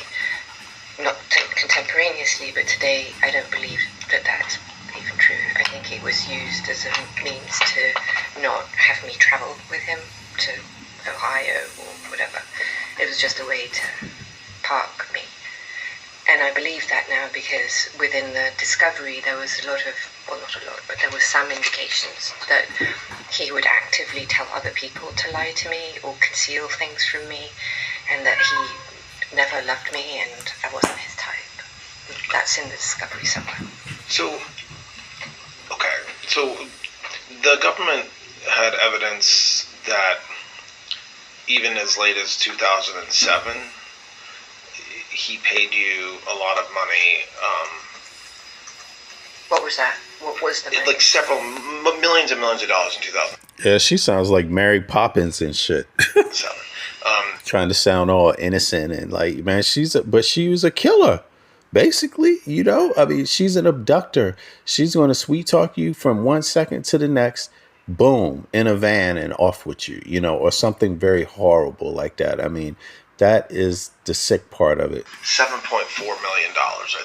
not contemporaneously, but today, I don't believe that that's even true. I think it was used as a means to not have me travel with him to Ohio or whatever. It was just a way to park me. And I believe that now because within the discovery there was a lot of, well, not a lot, but there was some indications that he would actively tell other people to lie to me or conceal things from me, and that he never loved me and I wasn't his type. That's in the discovery somewhere. So the government had evidence that even as late as 2007, he paid you a lot of money. What was that? What was the money? Like several millions and millions of dollars in 2000. Yeah, she sounds like Mary Poppins and shit. Trying to sound all innocent and like, man, but she was a killer. Basically, I mean, she's an abductor. She's going to sweet talk you from 1 second to the next. Boom, in a van and off with you, or something very horrible like that. I mean, that is the sick part of it. $7.4 million.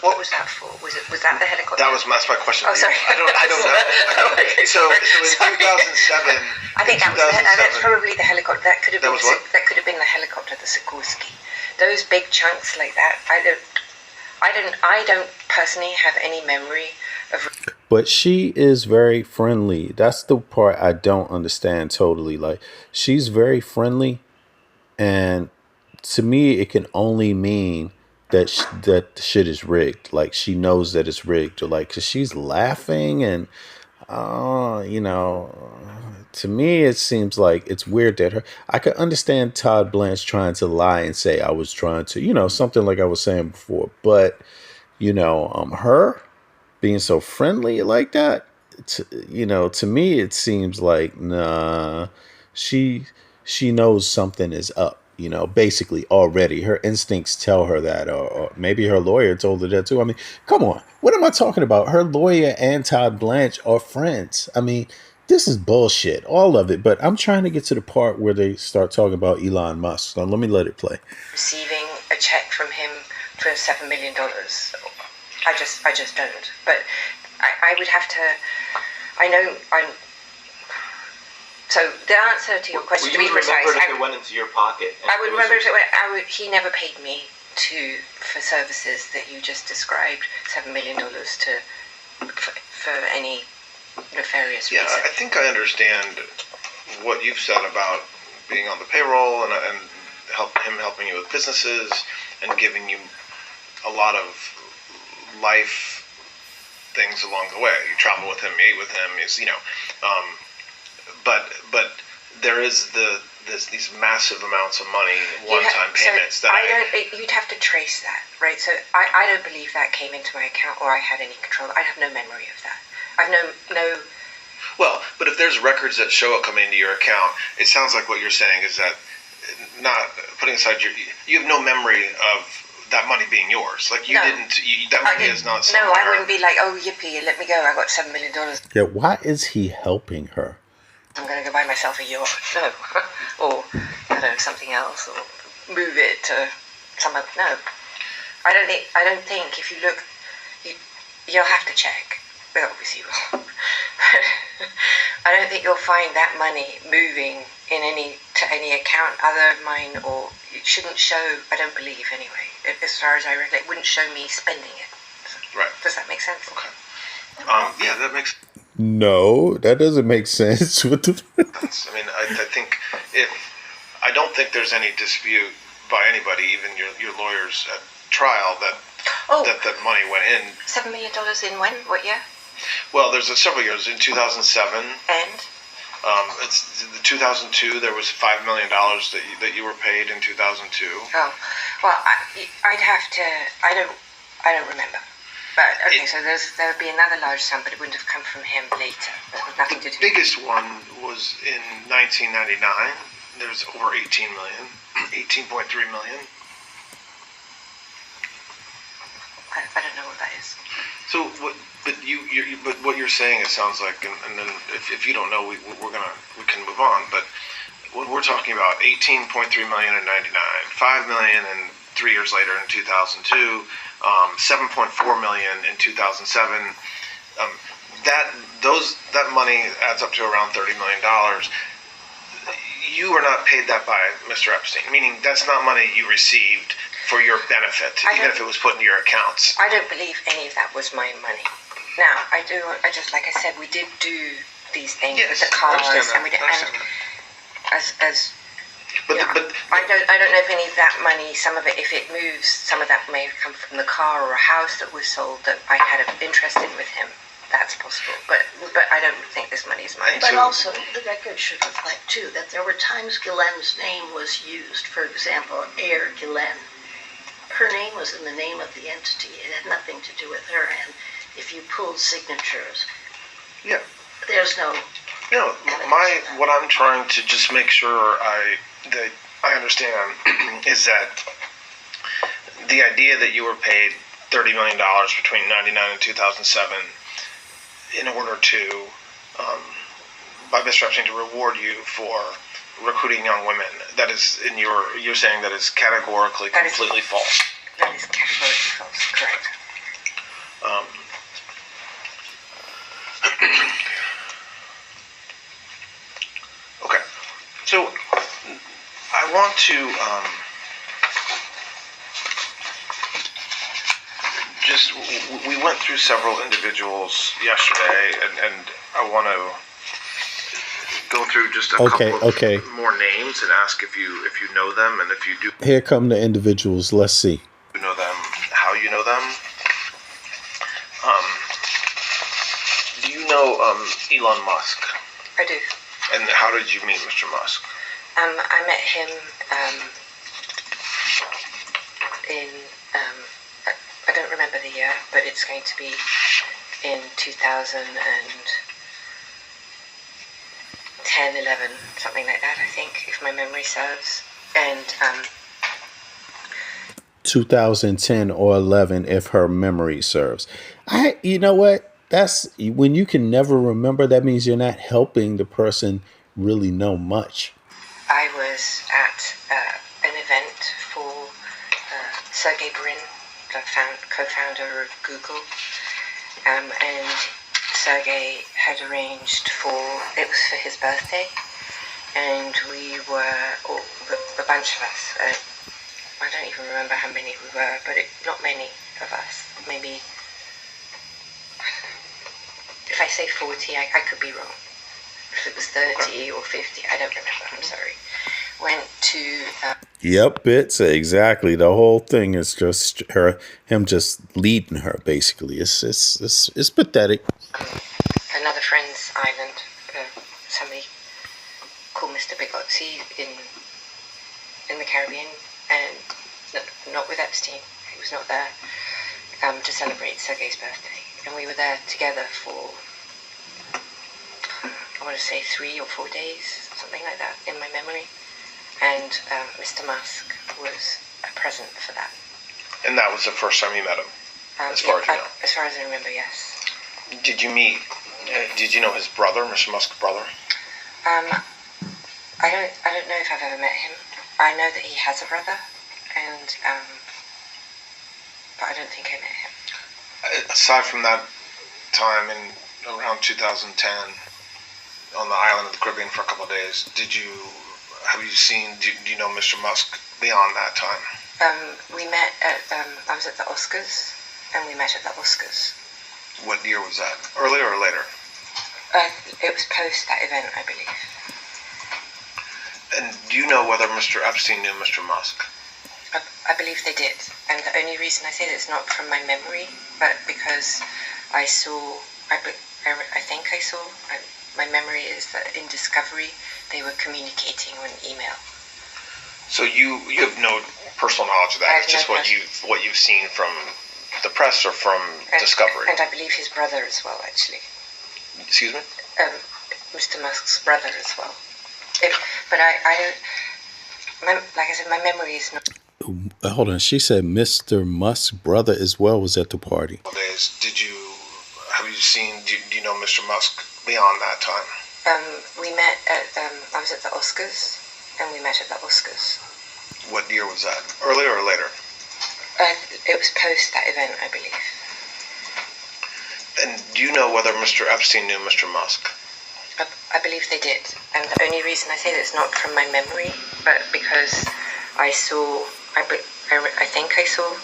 What was that for? Was that the helicopter? That's my question. Oh, sorry. I don't know. Okay, so in 2007, I think that's probably the helicopter. That could have been the helicopter, the Sikorsky. Those big chunks like that. I don't personally have any memory of. But she is very friendly. That's the part I don't understand totally. Like, she's very friendly. And to me, it can only mean that that the shit is rigged. Like, she knows that it's rigged, or like, because she's laughing and, you know, to me, it seems like it's weird that I could understand Todd Blanche trying to lie and say I was trying to, you know, something like I was saying before, but, you know, her being so friendly like that, you know, to me, it seems like, nah, she knows something is up. You know, basically already her instincts tell her that, or maybe her lawyer told her that too. I mean, come on, what am I talking about? Her lawyer and Todd Blanche are friends. I mean, this is bullshit, all of it. But I'm trying to get to the part where they start talking about Elon Musk. So let me let it play. Receiving a check from him for $7 million. I just don't. But I would have to. So the answer to your question, to be precise, remember if it went into your pocket. I would remember if it went. He never paid me for services that you just described, $7 million for any nefarious reason. Yeah, I think I understand what you've said about being on the payroll and him helping you with businesses and giving you a lot of life things along the way. You travel with him, eat with him, but there is these massive amounts of money, one-time payments you'd have to trace that, right? So I don't believe that came into my account or I had any control. I have no memory of that. I've no. Well, but if there's records that show it coming into your account, it sounds like what you're saying is that, not putting aside you have no memory of that money being yours. Like that money is not. No, I wouldn't be like, oh yippee, let me go. I got $7 million. Yeah, why is he helping her? I'm going to go buy myself a yacht. No. Or, I don't know, something else. Or move it to some other. No. I don't think if you look, you'll have to check. But obviously you will. I don't think you'll find that money moving to any account other than mine, or it shouldn't show, I don't believe anyway. As far as I read, it wouldn't show me spending it. So, right. Does that make sense? Okay. Yeah, that makes. No, that doesn't make sense. What the? I mean, I don't think there's any dispute by anybody, even your lawyers at trial, that the money went in. $7 million in when? What year? Well, there's several years. In 2007. And? It's 2002. There was $5 million that you were paid in 2002. Oh, well, I'd have to. I don't remember. But okay, so there would be another large sum, but it wouldn't have come from him later. That had nothing to do. The biggest one was in 1999. There's over 18.3 million. I don't know what that is. So what? But but what you're saying, it sounds like, and then if you don't know, we can move on. But what we're talking about, 18.3 million in 99, 5 million and 3 years later in 2002, 7.4 million in 2007. That money adds up to around $30 million. You were not paid that by Mr. Epstein, meaning that's not money you received for your benefit, even if it was put into your accounts. I don't believe any of that was my money. Now, I just, like I said, we did do these things with the cars, and we did, I don't know if any of that money, some of it, if it moves, some of that may have come from the car or a house that was sold that I had an interest in with him. That's possible, but I don't think this money is mine. But also, the record should reflect too that there were times Ghislaine's name was used. For example, Air Ghislaine. Her name was in the name of the entity. It had nothing to do with her. And if you pulled signatures, there's no. What I'm trying to just make sure I understand is that the idea that you were paid $30 million between 1999 and 2007 in order to, by Mr. Epstein, to reward you for recruiting young women, that is, you're saying that is categorically completely false. That is categorically false, correct. Okay, so I want to we went through several individuals yesterday, and I want to go through just a Okay, couple of okay. more names and ask if you know them, and if you do Here come the individuals. Let's see. know them, how you know them. Do you know Elon Musk? I do. And how did you meet Mr. Musk? I met him in, I don't remember the year, but it's going to be in 2010, 11, something like that, I think, if my memory serves. And 2010 or 11, if her memory serves. You know what? That's when you can never remember. That means you're not helping the person really know much. I was at an event for Sergey Brin, the co-founder of Google, and Sergey had arranged it was for his birthday, and we were, a bunch of us, I don't even remember how many we were, but not many of us, maybe, if I say 40, I could be wrong. If it was 30 or 50, I don't remember, I'm sorry. Went to... Yep, it's exactly. The whole thing is just him just leading her, basically. It's pathetic. Another friend's island, somebody called Mr. Bigotzi in the Caribbean, and not with Epstein. He was not there to celebrate Sergey's birthday. And we were there together for, I want to say 3 or 4 days, something like that, in my memory. And Mr. Musk was present for that. And that was the first time you met him, as far as you know? As far as I remember, yes. Did you know his brother, Mr. Musk's brother? I don't know if I've ever met him. I know that he has a brother, and but I don't think I met him. Aside from that time in around 2010, on the island of the Caribbean for a couple of days, do you know Mr. Musk beyond that time? We met at, I was at the Oscars, and we met at the Oscars. What year was that? Earlier or later? It was post that event, I believe. And do you know whether Mr. Epstein knew Mr. Musk? I believe they did. And the only reason I say that is not from my memory, but because I think I saw, my memory is that in Discovery, they were communicating on email. So you have no personal knowledge of that. It's just what you've seen from the press or from Discovery. And I believe his brother as well, actually. Excuse me? Mr. Musk's brother as well. But like I said, my memory is not. Hold on. She said Mr. Musk's brother as well was at the party. Do you know Mr. Musk beyond that time? We met at, I was at the Oscars, and we met at the Oscars. What year was that? Earlier or later? It was post that event, I believe. And do you know whether Mr. Epstein knew Mr. Musk? I believe they did. And the only reason I say that is not from my memory, but because I saw, I think I saw,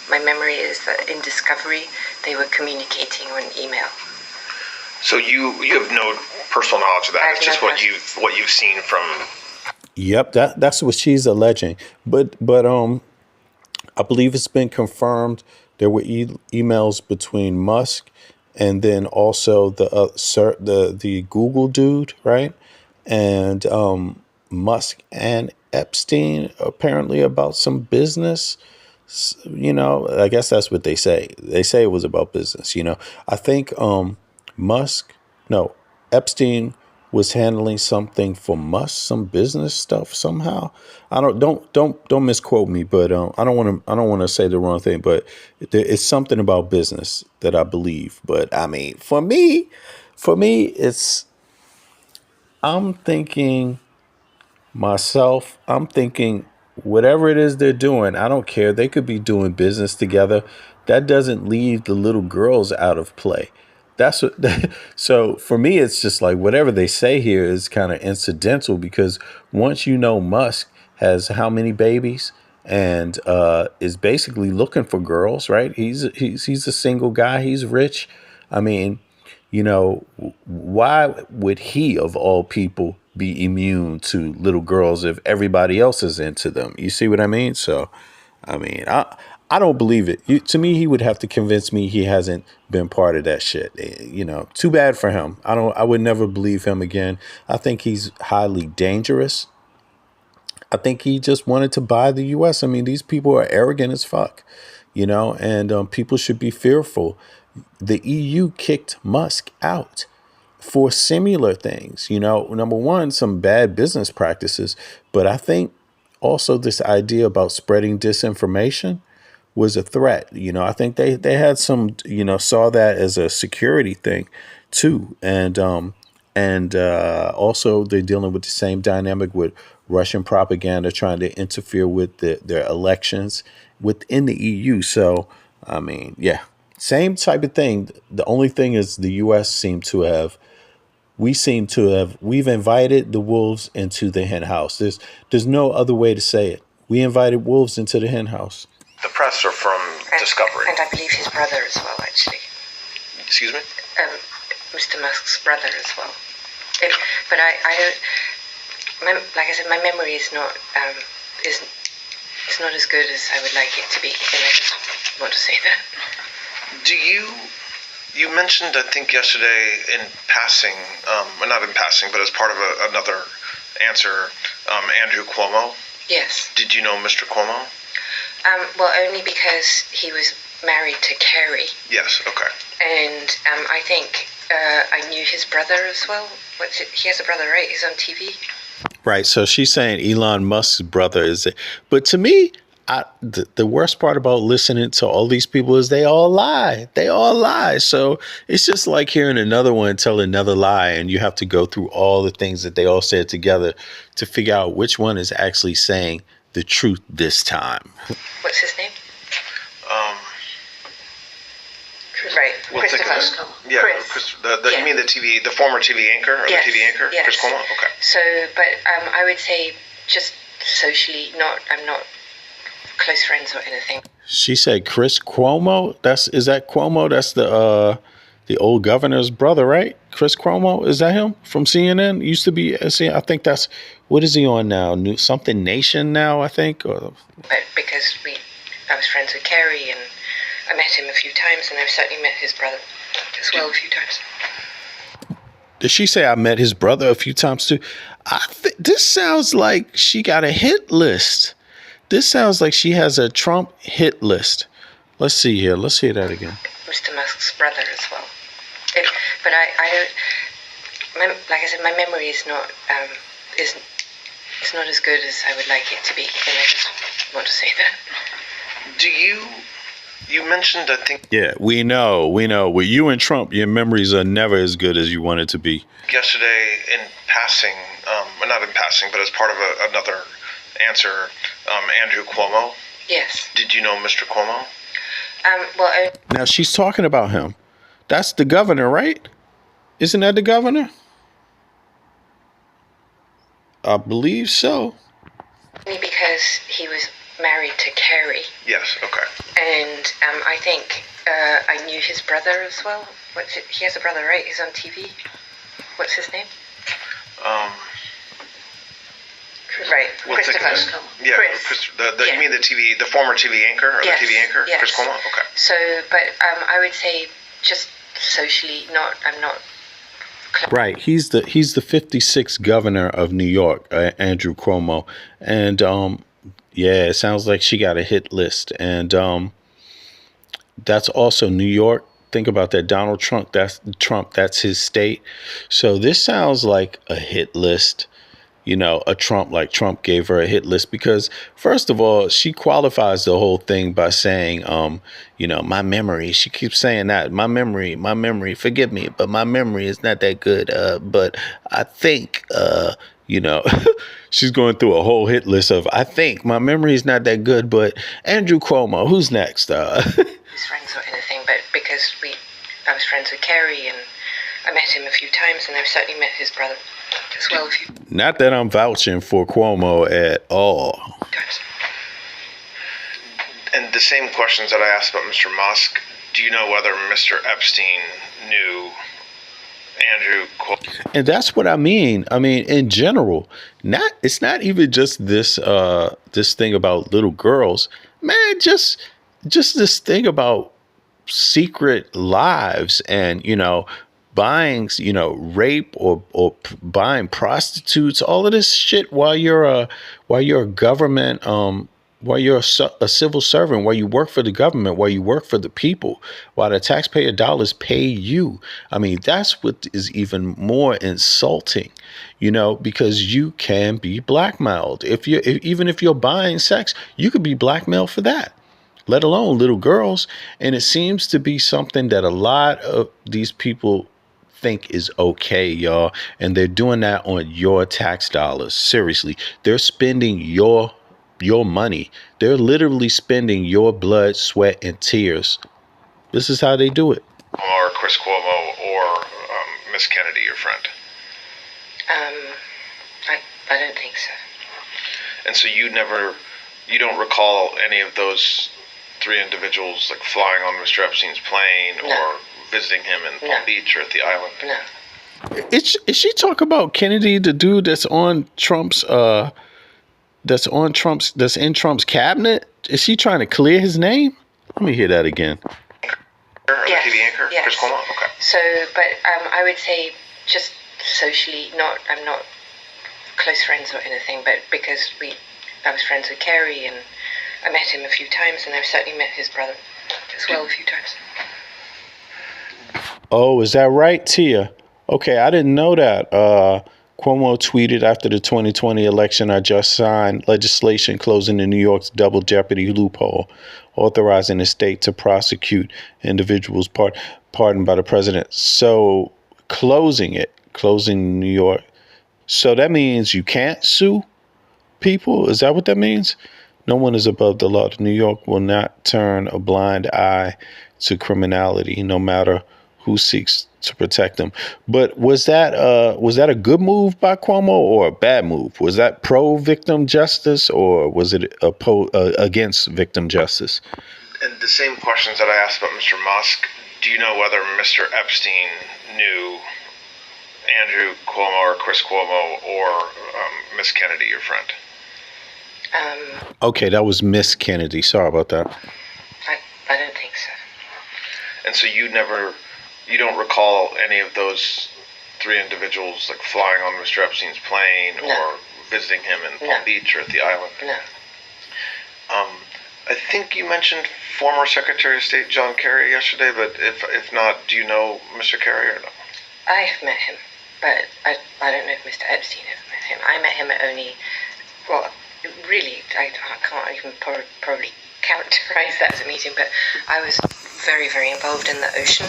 my memory is that in Discovery, they were communicating on email. So you have no personal knowledge of that. It's just what you've seen from. Yep, that's what she's alleging. But I believe it's been confirmed there were emails between Musk and then also the Google dude, right? And Musk and Epstein apparently about some business. You know, I guess that's what they say. They say it was about business. You know, I think Epstein was handling something for Musk, some business stuff somehow. I don't misquote me, but I don't want to say the wrong thing, but it's something about business that I believe. But I mean, for me, I'm thinking whatever it is they're doing, I don't care. They could be doing business together. That doesn't leave the little girls out of play. So for me, it's just like whatever they say here is kind of incidental, because once you know Musk has how many babies and is basically looking for girls, right? He's a single guy. He's rich. I mean, why would he, of all people, be immune to little girls if everybody else is into them? You see what I mean? So, I don't believe it. To me, he would have to convince me he hasn't been part of that shit. Too bad for him. I would never believe him again. I think he's highly dangerous. I think he just wanted to buy the U.S. These people are arrogant as fuck, and people should be fearful. The EU kicked Musk out for similar things. Number one, some bad business practices, but I think also this idea about spreading disinformation was a threat. I think they had some, saw that as a security thing too. And also they're dealing with the same dynamic with Russian propaganda trying to interfere with their elections within the EU. So, yeah, same type of thing. The only thing is the U.S. we've invited the wolves into the hen house. There's no other way to say it. We invited wolves into the hen house. The press are from Discovery. And I believe his brother as well, actually. Excuse me? Mr. Musk's brother as well. But like I said, my memory is not it's not as good as I would like it to be, and I just want to say that. You mentioned, I think yesterday in passing, not in passing, but as part of another answer, Andrew Cuomo. Yes. Did you know Mr. Cuomo? Well, only because he was married to Kerry. Yes, okay. And I think I knew his brother as well. He has a brother, right? He's on TV. Right. So she's saying Elon Musk's brother is it. But to me, the worst part about listening to all these people is they all lie. They all lie. So it's just like hearing another one tell another lie, and you have to go through all the things that they all said together to figure out which one is actually saying the truth this time. What's his name? Right, Christopher. Yeah, Chris. You mean the former TV anchor, or yes, the TV anchor, yes. Chris Cuomo? Okay. So, but I would say just socially, I'm not close friends or anything. She said Chris Cuomo. Is that Cuomo? That's the old governor's brother, right? Chris Cuomo, is that him from CNN? Used to be. I think that's what is he on now? Something Nation now, I think. But because I was friends with Kerry and I met him a few times, and I've certainly met his brother as well a few times. Did she say I met his brother a few times too? This sounds like she got a hit list. This sounds like she has a Trump hit list. Let's see here. Let's hear that again. Mr. Musk's brother as well. But like I said, my memory is not it's not as good as I would like it to be, and I just want to say that. You mentioned, I think... Yeah, we know. With you and Trump, your memories are never as good as you want it to be. Yesterday, in passing, not in passing, but as part of another answer, Andrew Cuomo. Yes. Did you know Mr. Cuomo? Now, she's talking about him. That's the governor, right? Isn't that the governor? I believe so. Because he was married to Kerry. Yes, okay. And I think I knew his brother as well. He has a brother, right? He's on TV. What's his name? Right, Christopher. Yeah, Chris. You mean the former TV anchor, or yes, the TV anchor, yes. Chris Cuomo? Okay. So, but I would say just socially, I'm not. Right, he's the 56th governor of New York, Andrew Cuomo, and yeah, it sounds like she got a hit list, and that's also New York. Think about that, Donald Trump. That's his state. So this sounds like a hit list. A Trump, like Trump gave her a hit list because, first of all, she qualifies the whole thing by saying, my memory. She keeps saying that my memory, forgive me, but my memory is not that good. But I think, she's going through a whole hit list of, I think my memory is not that good. But Andrew Cuomo, who's next? His friends or anything, but because I was friends with Kerry and I met him a few times, and I've certainly met his brother as well. Not that I'm vouching for Cuomo at all. And the same questions that I asked about Mr. Musk, do you know whether Mr. Epstein knew Andrew. And that's what I mean. I mean, in general, it's not even just this thing about little girls, man. Just this thing about secret lives and buying rape or buying prostitutes, all of this shit while you're a government while you're a civil servant, while you work for the government, while you work for the people, while the taxpayer dollars pay you. I mean, that's what is even more insulting, because you can be blackmailed. Even if you're buying sex, you could be blackmailed for that, let alone little girls. And it seems to be something that a lot of these people think is okay, y'all. And they're doing that on your tax dollars. Seriously, they're spending your money. They're literally spending your blood, sweat, and tears. This is how they do it. Or Chris Cuomo or Miss Kennedy, your friend? I don't think so. And so you don't recall any of those three individuals like flying on Mr. Epstein's plane or visiting him in Palm Beach or at the island? No. Is she talking about Kennedy, the dude that's on Trump's that's in Trump's cabinet? Is she trying to clear his name? Let me hear that again. Yes. The TV anchor? Yes. Chris Cuomo? Okay. So, but I would say just socially, I'm not close friends or anything, but because I was friends with Kerry and I met him a few times, and I've certainly met his brother as well a few times. Oh, is that right, Tia? Okay, I didn't know that. Cuomo tweeted, after the 2020 election, I just signed legislation closing the New York's double jeopardy loophole, authorizing the state to prosecute individuals pardoned by the president. So closing New York. So that means you can't sue people? Is that what that means? No one is above the law. New York will not turn a blind eye to criminality, no matter who seeks to protect them. But was that a good move by Cuomo or a bad move? Was that pro-victim justice or was it against victim justice? And the same questions that I asked about Mr. Musk, do you know whether Mr. Epstein knew Andrew Cuomo or Chris Cuomo or Miss Kennedy, your friend? Okay, that was Miss Kennedy. Sorry about that. I don't think so. And so you don't recall any of those three individuals like flying on Mr. Epstein's plane or visiting him in Palm Beach or at the island? No. I think you mentioned former Secretary of State John Kerry yesterday, but if not, do you know Mr. Kerry or no? I've met him, but I don't know if Mr. Epstein has met him. I met him at only, really, I can't even probably characterize that as a meeting, but I was very, very involved in the ocean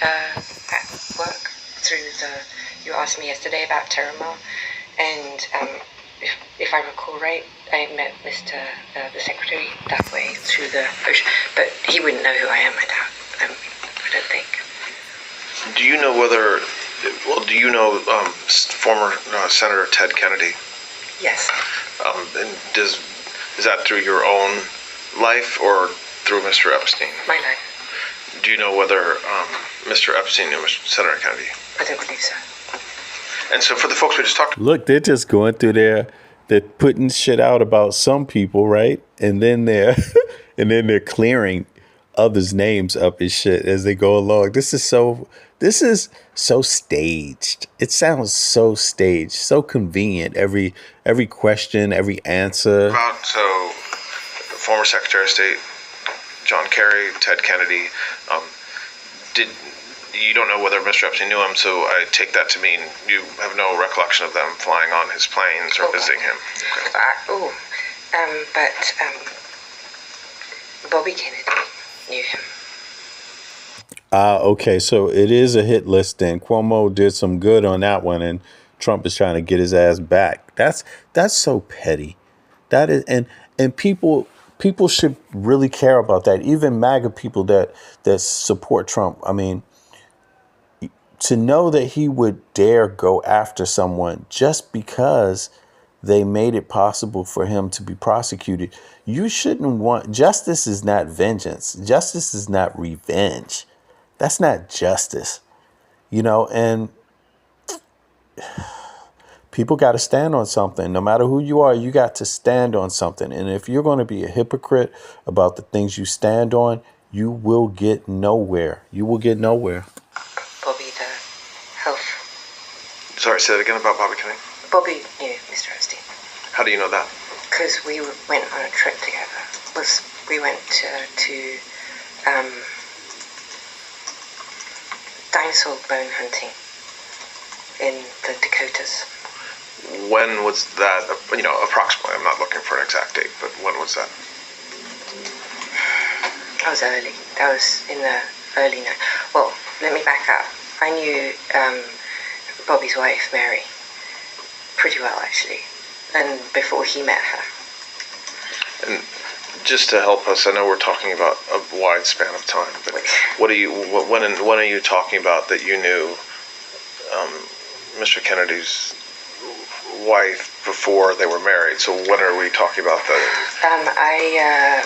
at work through you asked me yesterday about Terramar, and if I recall right, I met the Secretary that way through the ocean, but he wouldn't know who I am, I doubt. I don't think. Do you know former Senator Ted Kennedy? Yes. And is that through your own life or through Mr. Epstein? My life. Do you know whether Mr. Epstein knew Senator Kennedy? I don't believe so. And so for the folks we just talked to. Look, they're just going through they're putting shit out about some people, right? And then they're clearing others' names up and shit as they go along. This is so staged. It sounds so staged, so convenient. Every question, every answer. So, former Secretary of State John Kerry, Ted Kennedy. You don't know whether Mr. Epstein knew him, so I take that to mean you have no recollection of them flying on his planes or visiting him. Okay. But Bobby Kennedy knew him. Okay, so it is a hit list then. Cuomo did some good on that one, and Trump is trying to get his ass back. That's so petty. That is, and people should really care about that. Even MAGA people that support Trump. I mean, to know that he would dare go after someone just because they made it possible for him to be prosecuted. You shouldn't want, justice is not vengeance. Justice is not revenge. That's not justice, and people got to stand on something. No matter who you are, you got to stand on something. And if you're going to be a hypocrite about the things you stand on, you will get nowhere. You will get nowhere. Bobby, the health. Sorry, say that again about Bobby Kennedy. Bobby knew Mr. Epstein. How do you know that? Because we went on a trip together. We went to dinosaur bone hunting in the Dakotas. When was that? Approximately. I'm not looking for an exact date, but when was that? That was early. That was in the early night. Well, let me back up. I knew Bobby's wife, Mary, pretty well, actually, and before he met her. And just to help us, I know we're talking about a wide span of time, but when are you talking about that you knew Mr. Kennedy's wife before they were married? So when are we talking about that?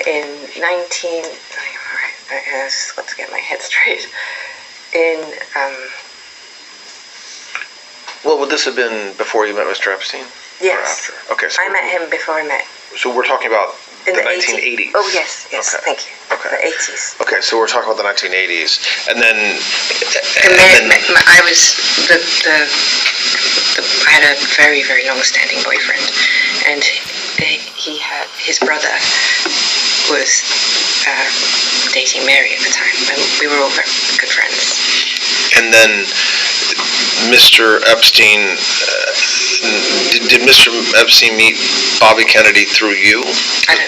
In 19... I've got to get my head straight. Well, would this have been before you met Mr. Epstein? Yes. Or after? Okay, so I met him before I met... So we're talking about in the 1980s. Oh, yes, okay. Thank you. Okay. The 80s. Okay, so we're talking about the 1980s. And then... I was... I had a very, very long-standing boyfriend. And he had... His brother was dating Mary at the time. And we were all very good friends. And then Mr. Epstein... Did Mr. Epstein meet Bobby Kennedy through you? I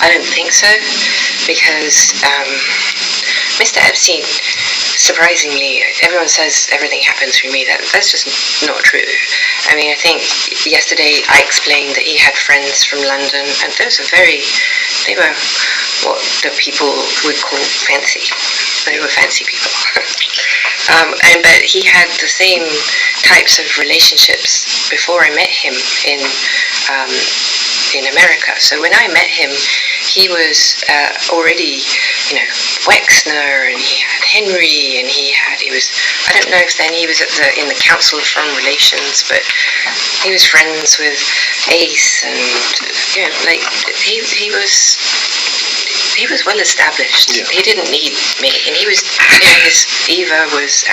don't think so, because Mr. Epstein, surprisingly, everyone says everything happened through me. That's just not true. I mean, I think yesterday I explained that he had friends from London, and they were what the people would call fancy. They were fancy people. But he had the same types of relationships before I met him in America. So when I met him, he was already, Wexner, and he had Henry, and he was. I don't know if then he was in the Council of Foreign Relations, but he was friends with Ace, and he was well established. Yeah. He didn't need me, and he was. His Eva was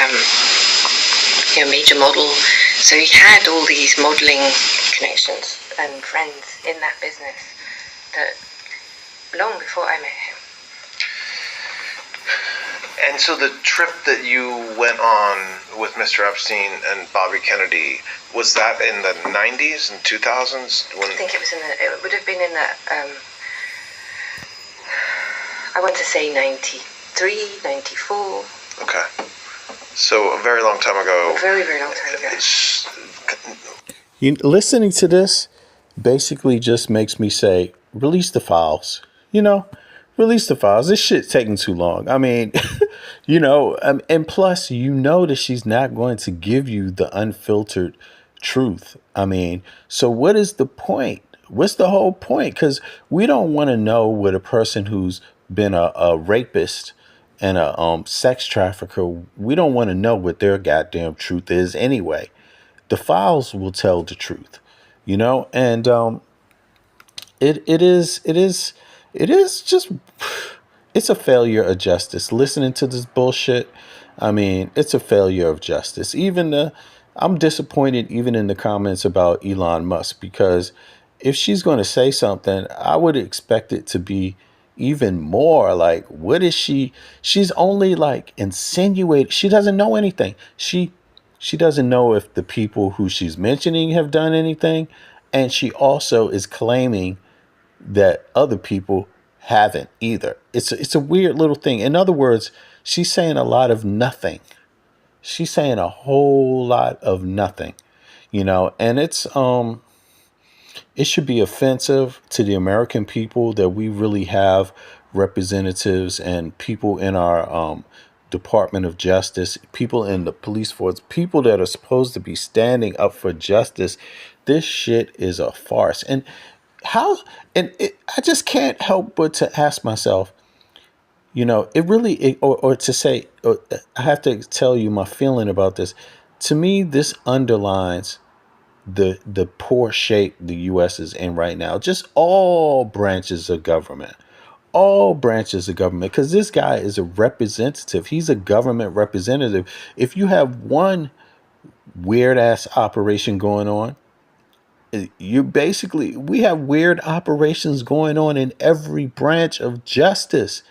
a major model, so he had all these modeling connections and friends in that business that long before I met him. And so the trip that you went on with Mr. Epstein and Bobby Kennedy, was that in the 90s and 2000s? I think it would have been in the, I want to say 93, 94. Okay. So a very long time ago. A very, very long time ago. Listening to this basically just makes me say, release the files. Release the files. This shit's taking too long. I mean, and plus, that she's not going to give you the unfiltered truth. I mean, so what is the point? What's the whole point? Because we don't want to know what a person who's been a rapist and a sex trafficker, we don't want to know what their goddamn truth is anyway. The files will tell the truth, and it is just, it's a failure of justice. Listening to this bullshit, I mean, it's a failure of justice. I'm disappointed even in the comments about Elon Musk, because if she's going to say something, I would expect it to be even more like, what is she's only like insinuating. She doesn't know anything. She doesn't know if the people who she's mentioning have done anything, and she also is claiming that other people haven't either. It's a weird little thing. In other words, she's saying a lot of nothing. She's saying a whole lot of nothing, and it should be offensive to the American people that we really have representatives and people in our Department of Justice, people in the police force, people that are supposed to be standing up for justice. This shit is a farce. And I just can't help but to ask myself, It really, or to say, I have to tell you my feeling about this. To me, this underlines the poor shape the U.S. is in right now. Just all branches of government. All branches of government. Because this guy is a representative. He's a government representative. If you have one weird ass operation going on, we have weird operations going on in every branch of justice,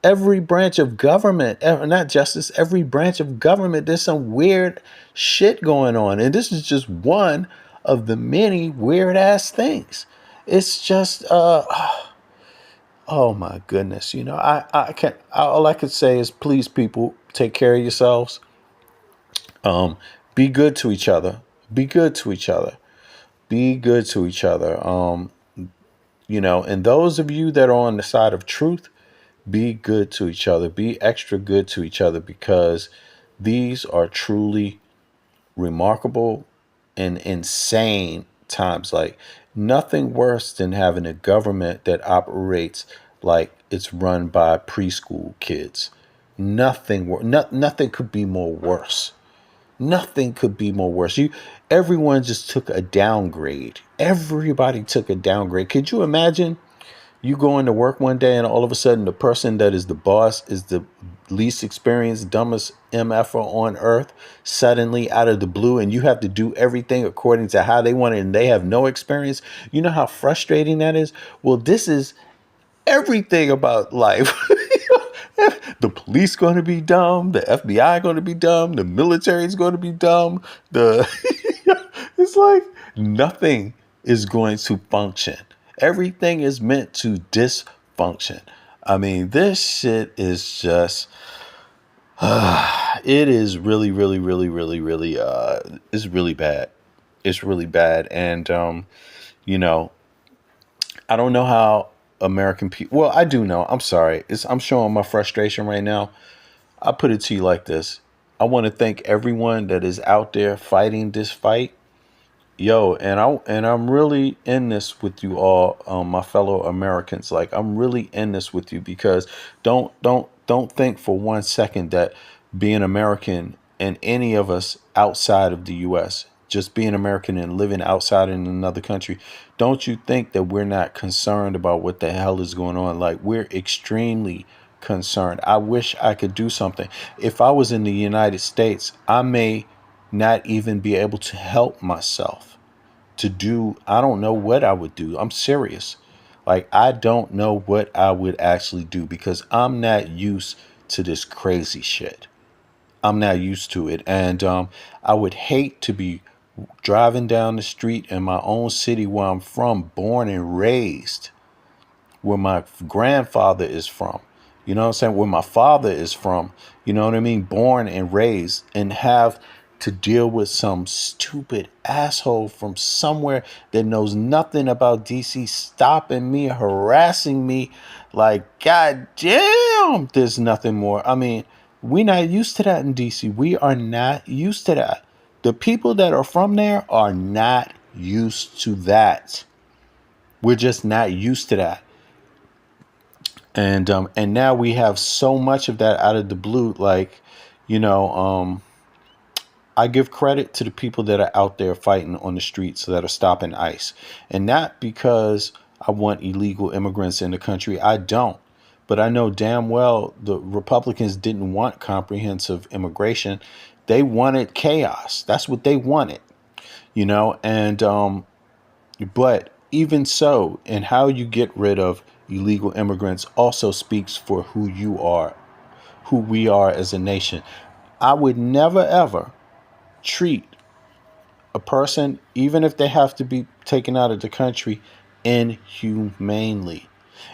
every branch of government, not justice, every branch of government. There's some weird shit going on. And this is just one of the many weird ass things. It's just, oh my goodness. I can't, all I could say is please, people, take care of yourselves. Be good to each other. Be good to each other. Be good to each other. And those of you that are on the side of truth, be good to each other. Be extra good to each other, because these are truly remarkable and insane times. Like, nothing worse than having a government that operates like it's run by preschool kids. Nothing could be more worse. Nothing could be more worse. Everyone just took a downgrade. Everybody took a downgrade. Could you imagine you going to work one day and all of a sudden the person that is the boss is the least experienced, dumbest MFer on earth, suddenly out of the blue, and you have to do everything according to how they want it, and they have no experience? You know how frustrating that is? Well, this is everything about life. The police going to be dumb. The FBI going to be dumb. The military is going to be dumb. It's like nothing is going to function. Everything is meant to dysfunction. I mean, this shit is just, it is really, really, really, really, really, it's really bad. It's really bad. And, I don't know how American people, well, I do know. I'm sorry. I'm showing my frustration right now. I'll put it to you like this. I want to thank everyone that is out there fighting this fight. Yo, and I'm really in this with you all, my fellow Americans. Like, I'm really in this with you, because don't think for 1 second that being American, and any of us outside of the U.S., just being American and living outside in another country, don't you think that we're not concerned about what the hell is going on? Like, we're extremely concerned. I wish I could do something. If I was in the United States, I may not even be able to help myself to do. I don't know what I would do. I'm serious. Like, I don't know what I would actually do, because I'm not used to this crazy shit. I'm not used to it. And I would hate to be driving down the street in my own city where I'm from, born and raised, where my grandfather is from, you know what I'm saying, where my father is from, you know what I mean, born and raised, and have to deal with some stupid asshole from somewhere that knows nothing about DC stopping me, harassing me. Like, god damn, there's nothing more. I mean, we're not used to that in DC. We are not used to that. The people that are from there are not used to that. We're just not used to that. And now we have so much of that out of the blue. Like, I give credit to the people that are out there fighting on the streets, that are stopping ICE. And not because I want illegal immigrants in the country. I don't. But I know damn well the Republicans didn't want comprehensive immigration. They wanted chaos. That's what they wanted, and but even so, and how you get rid of illegal immigrants also speaks for who you are, who we are as a nation. I would never, ever treat a person, even if they have to be taken out of the country, inhumanely.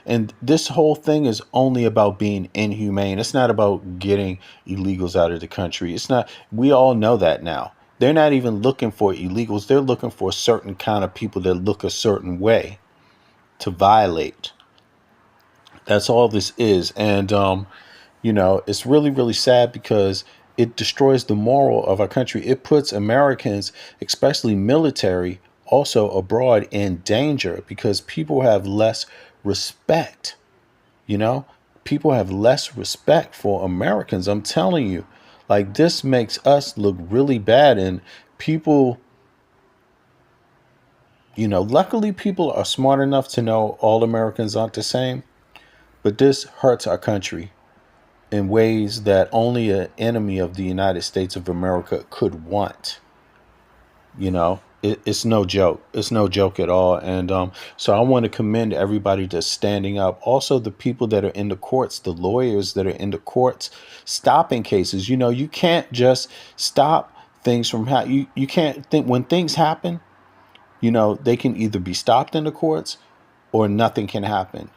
And this whole thing is only about being inhumane. It's not about getting illegals out of the country. It's not. We all know that now. They're not even looking for illegals. They're looking for a certain kind of people that look a certain way to violate. That's all this is. And, it's really, really sad, because it destroys the moral of our country. It puts Americans, especially military, also abroad, in danger, because people have less respect. people have less respect for Americans. I'm telling you, like, this makes us look really bad. And people, luckily people are smart enough to know all Americans aren't the same. But this hurts our country in ways that only an enemy of the United States of America could want. It's no joke. It's no joke at all. And so I want to commend everybody that's standing up. Also, the people that are in the courts, the lawyers that are in the courts, stopping cases. You can't just stop things from happening. You can't think when things happen, they can either be stopped in the courts or nothing can happen.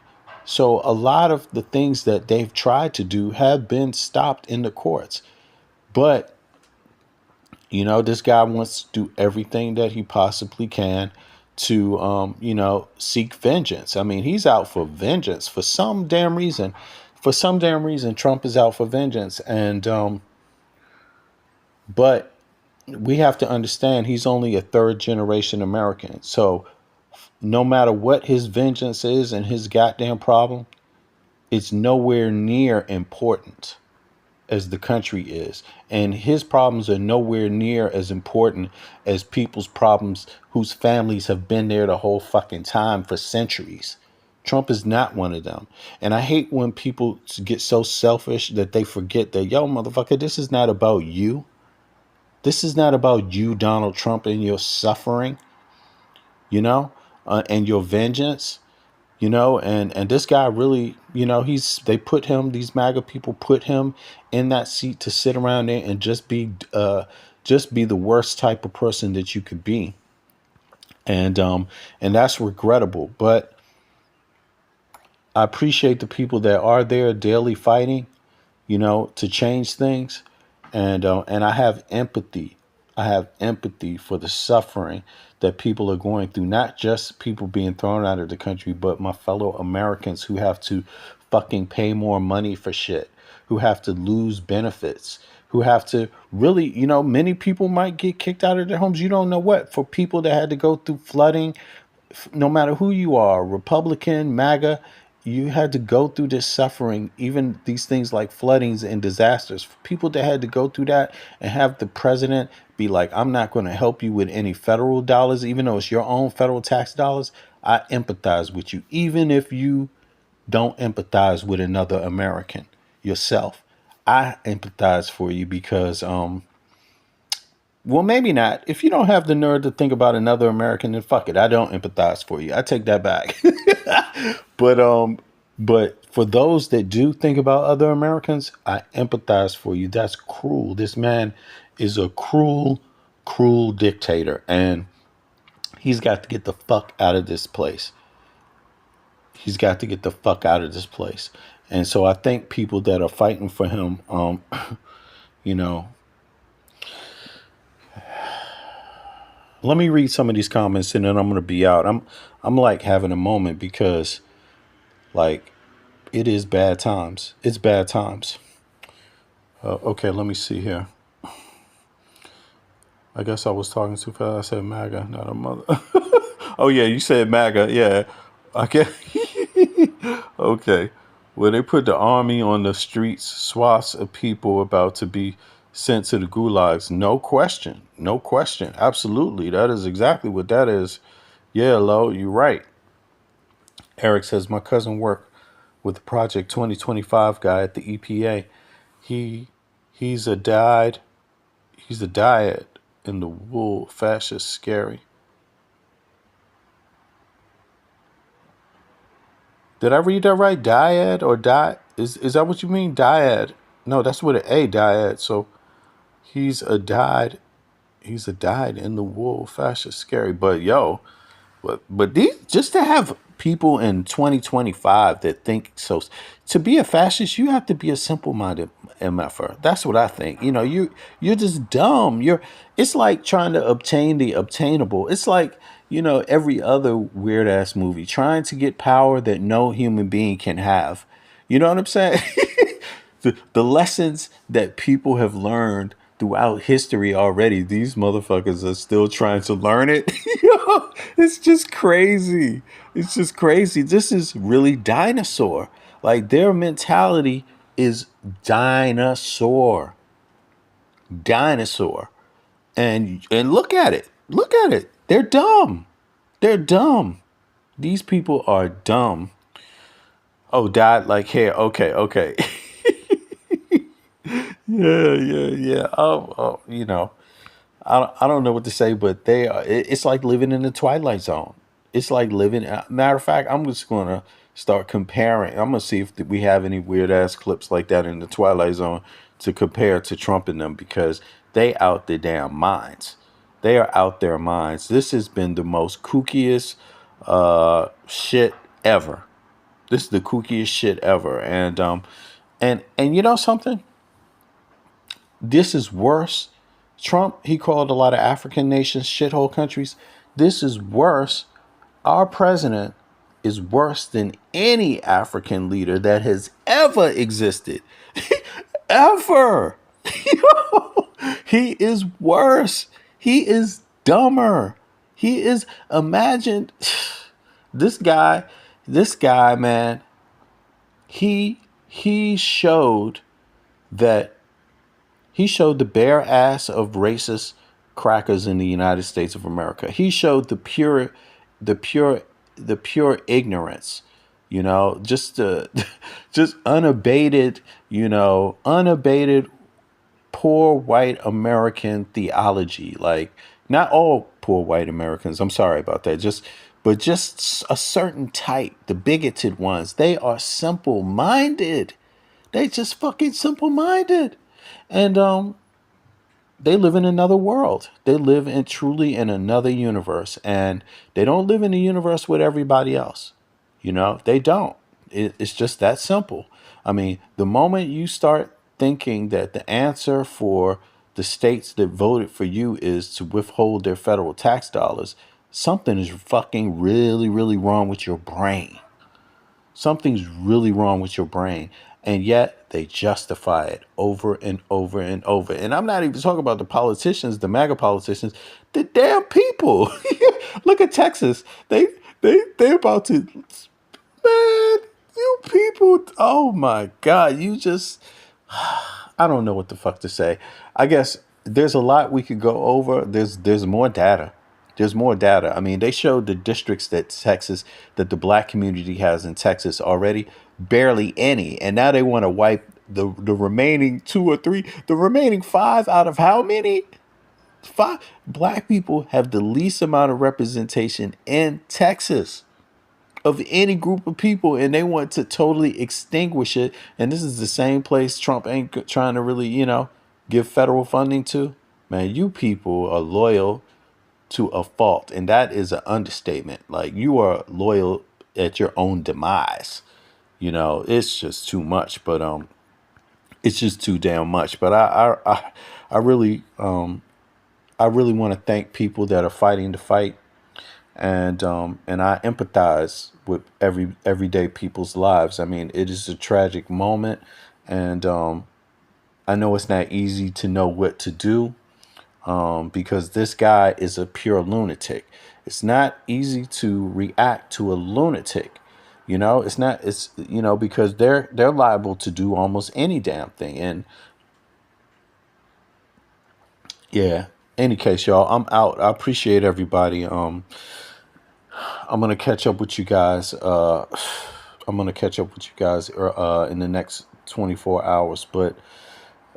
So a lot of the things that they've tried to do have been stopped in the courts. But, this guy wants to do everything that he possibly can to, seek vengeance. I mean, he's out for vengeance for some damn reason. For some damn reason, Trump is out for vengeance. And, but we have to understand he's only a third generation American. So no matter what his vengeance is and his goddamn problem, it's nowhere near important as the country is. And his problems are nowhere near as important as people's problems whose families have been there the whole fucking time for centuries. Trump is not one of them. And I hate when people get so selfish that they forget that, yo, motherfucker, this is not about you. This is not about you, Donald Trump, and your suffering, and your vengeance. And this guy really, these MAGA people put him in that seat to sit around there and just be the worst type of person that you could be. And that's regrettable. But I appreciate the people that are there daily fighting, to change things. And I have empathy. I have empathy for the suffering that people are going through, not just people being thrown out of the country, but my fellow Americans who have to fucking pay more money for shit, who have to lose benefits, who have to really, many people might get kicked out of their homes. You don't know what, for people that had to go through flooding, no matter who you are, Republican, MAGA, you had to go through this suffering, even these things like floodings and disasters. For people that had to go through that and have the president be like, I'm not going to help you with any federal dollars, even though it's your own federal tax dollars. I empathize with you, even if you don't empathize with another American yourself. I empathize for you because, well, maybe not. If you don't have the nerve to think about another American, then fuck it. I don't empathize for you. I take that back. But for those that do think about other Americans, I empathize for you. That's cruel. This man is a cruel, cruel dictator, and he's got to get the fuck out of this place. He's got to get the fuck out of this place. And so I think people that are fighting for him, let me read some of these comments and then I'm going to be out. I'm like having a moment because like it is bad times. It's bad times. Okay, let me see here. I guess I was talking too fast. I said MAGA, not a mother. Oh yeah, you said MAGA. Yeah. Okay. Okay. Well, they put the army on the streets, swaths of people about to be sent to the gulags. No question. No question. Absolutely. That is exactly what that is. Yeah, Lo, you're right. Eric says, my cousin worked with the Project 2025 guy at the EPA. He's a dyad in the wool. Fascist scary. Did I read that right? Dyad or die? Is that what you mean? Dyad. No, that's with an A, dyad. So he's a dyed in the wool. Fascist scary. But yo, but these, just to have people in 2025 that think so, to be a fascist, you have to be a simple-minded MFer. That's what I think. You're just dumb. It's like trying to obtain the obtainable. It's like, every other weird ass movie trying to get power that no human being can have. You know what I'm saying? The lessons that people have learned throughout history already, these motherfuckers are still trying to learn it. It's just crazy. It's just crazy. This is really dinosaur. Like their mentality is dinosaur. Dinosaur. And look at it. Look at it. They're dumb. They're dumb. These people are dumb. Oh, dyed like hair. Okay, okay. Yeah. Oh, I don't know what to say, but they are. It's like living in the Twilight Zone. It's like living. Matter of fact, I'm just gonna start comparing. I'm gonna see if we have any weird ass clips like that in the Twilight Zone to compare to Trump and them, because they out their damn minds. They are out their minds. This has been the most kookiest shit ever. This is the kookiest shit ever. And you know something? This is worse. Trump, he called a lot of African nations shithole countries. This is worse. Our president is worse than any African leader that has ever existed. Ever. He is worse. He is dumber. He is, imagine this guy, man, he showed that he showed the bare ass of racist crackers in the United States of America. He showed the pure ignorance, just just unabated, unabated poor white American theology. Like, not all poor white Americans, I'm sorry about that, but just a certain type, the bigoted ones. They are simple-minded. They just fucking simple-minded. And they live in another world. They live truly in another universe. And they don't live in a universe with everybody else. They don't. It's just that simple. I mean, the moment you start thinking that the answer for the states that voted for you is to withhold their federal tax dollars, something is fucking really, really wrong with your brain. Something's really wrong with your brain. And yet they justify it over and over and over. And I'm not even talking about the politicians, the MAGA politicians, the damn people. Look at Texas. They about to, man, you people. Oh my God. I don't know what the fuck to say. I guess there's a lot we could go over. There's more data. There's more data. I mean, they showed the districts that the black community has in Texas already, barely any. And now they want to wipe the remaining 2 or 3, the remaining 5 out of how many? 5. Black people have the least amount of representation in Texas of any group of people, and they want to totally extinguish it. And this is the same place Trump ain't trying to really, give federal funding to. Man, you people are loyal to a fault, and that is an understatement. Like, you are loyal at your own demise. It's just too much. But it's just too damn much. But I really want to thank people that are fighting the fight, and I empathize with everyday people's lives. I mean, it is a tragic moment, and I know it's not easy to know what to do. Because this guy is a pure lunatic. It's not easy to react to a lunatic. Because they're liable to do almost any damn thing. And yeah, any case, y'all, I'm out. I appreciate everybody. I'm going to catch up with you guys. In the next 24 hours, but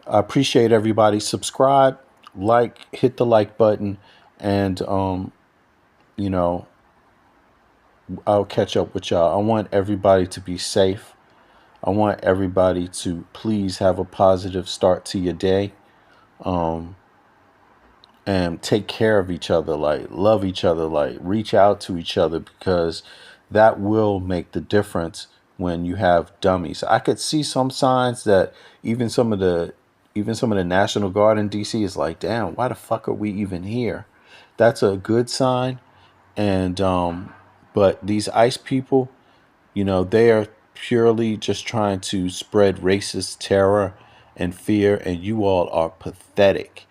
I appreciate everybody. Subscribe, hit the like button, and I'll catch up with y'all. I want everybody to be safe. I want everybody to please have a positive start to your day, and take care of each other, love each other, reach out to each other, because that will make the difference when you have dummies. I could see some signs that even some of the National Guard in DC is like, damn, why the fuck are we even here? That's a good sign. And but these ICE people, they are purely just trying to spread racist terror and fear, and you all are pathetic.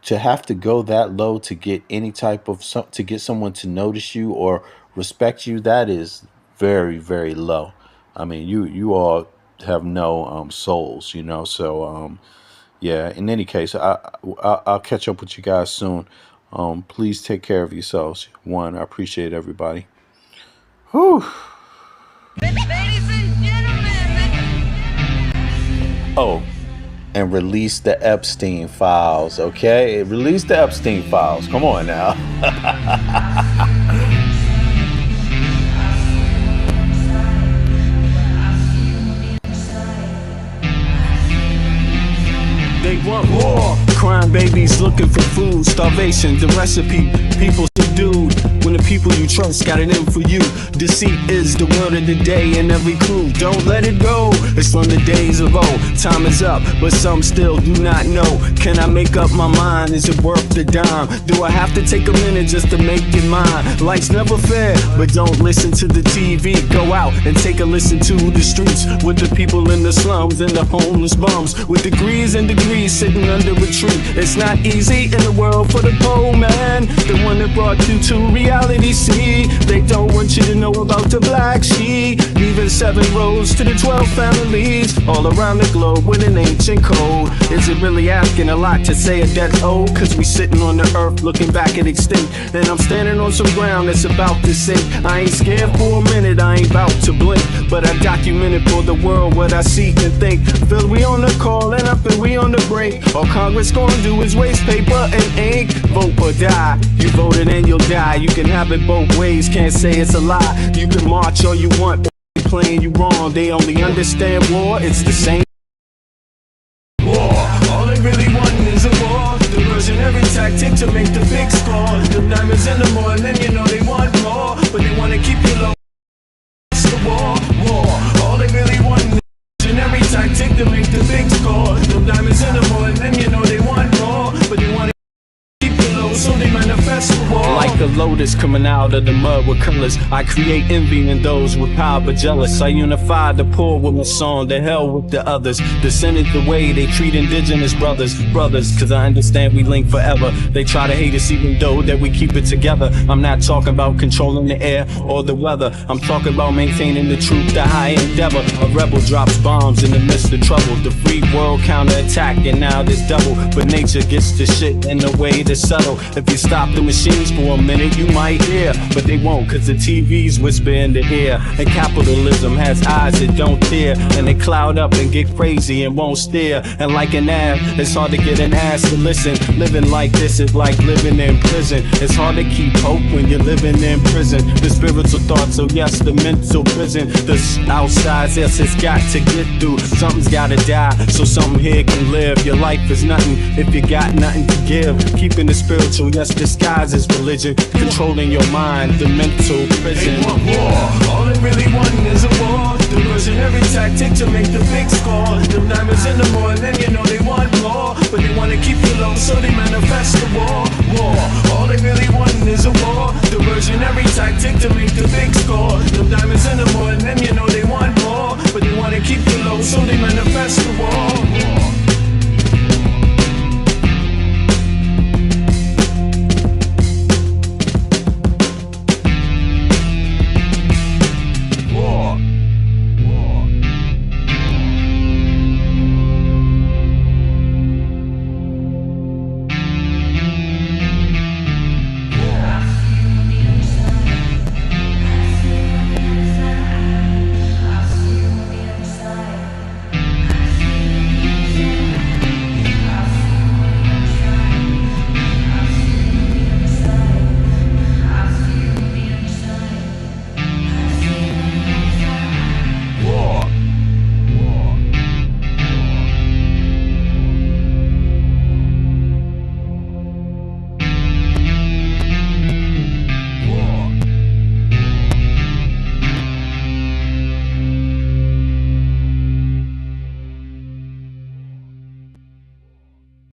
To have to go that low to get any type of to get someone to notice you or respect you, that is very, very low. I mean, you all have no souls, you know. So yeah. In any case, I'll catch up with you guys soon. Please take care of yourselves. One, I appreciate everybody. Whew. Oh, and release the Epstein files, okay? Release the Epstein files. Come on now. They want war. Crime babies looking for food. Starvation, the recipe. People subdued. When the people you trust got it in for you. Deceit is the word of the day and every clue. Don't let it go. It's from the days of old. Time is up, but some still do not know. Can I make up my mind? Is it worth the dime? Do I have to take a minute just to make it mine? Life's never fair, but don't listen to the TV. Go out and take a listen to the streets with the people in the slums and the homeless bums with degrees and degrees sitting under a tree. It's not easy in the world for the poor man, the one that brought you to reality. See, they don't want you to know about the black sheep, leaving 7 roads to the 12 families all around the globe with an ancient code. Is it really asking a lot to say a debt owed? Cause we sitting on the earth looking back at extinct, and I'm standing on some ground that's about to sink. I ain't scared for a minute, I ain't about to blink, but I documented for the world what I see and think. Feel we on the call and up and we on the break. All Congress gonna do is waste paper and ink. Vote or die, you voted and you'll die. You can have it both ways, can't say it's a lie. You can march all you want, but they're playing you wrong. They only understand war, it's the same war. All they really want is a war. Diversionary tactic to make the big score. The diamonds in the morning, then you know they want more, but they wanna keep you low. It's the war. All they really want is every tactic to make the big score. The diamonds in the morning, then you know they want more, but they want to keep it low, so they manifest the war. Like a lotus coming out of the mud with colors, I create envy in those with power but jealous. I unify the poor with my song, the hell with the others. Descended the way they treat indigenous brothers, cause I understand we link forever. They try to hate us even though that we keep it together. I'm not talking about controlling the air or the weather. I'm talking about maintaining the truth, the high endeavor. A rebel drops bombs in the midst of trouble. The free world counterattack and now there's double. But nature gets the shit in the way to settle. If you stop the machines for a minute you might hear, but they won't cause the TV's whisper in the ear. And capitalism has eyes that don't tear, and they cloud up and get crazy and won't stare. And like an ad, it's hard to get an ass to listen. Living like this is like living in prison. It's hard to keep hope when you're living in prison. The spiritual thoughts, so yes, the mental prison. The outside, yes, it's got to get through. Something's gotta die, so something here can live. Your life is nothing if you got nothing to give. Keeping the spiritual, yes, disguised as religion. Controlling your mind, the mental prison. They want war. All they really want is a war. Diversionary tactic to make the big score. The diamonds in the morning, then you know they want more, but they want to keep you low, so they manifest the war. All they really want is a war.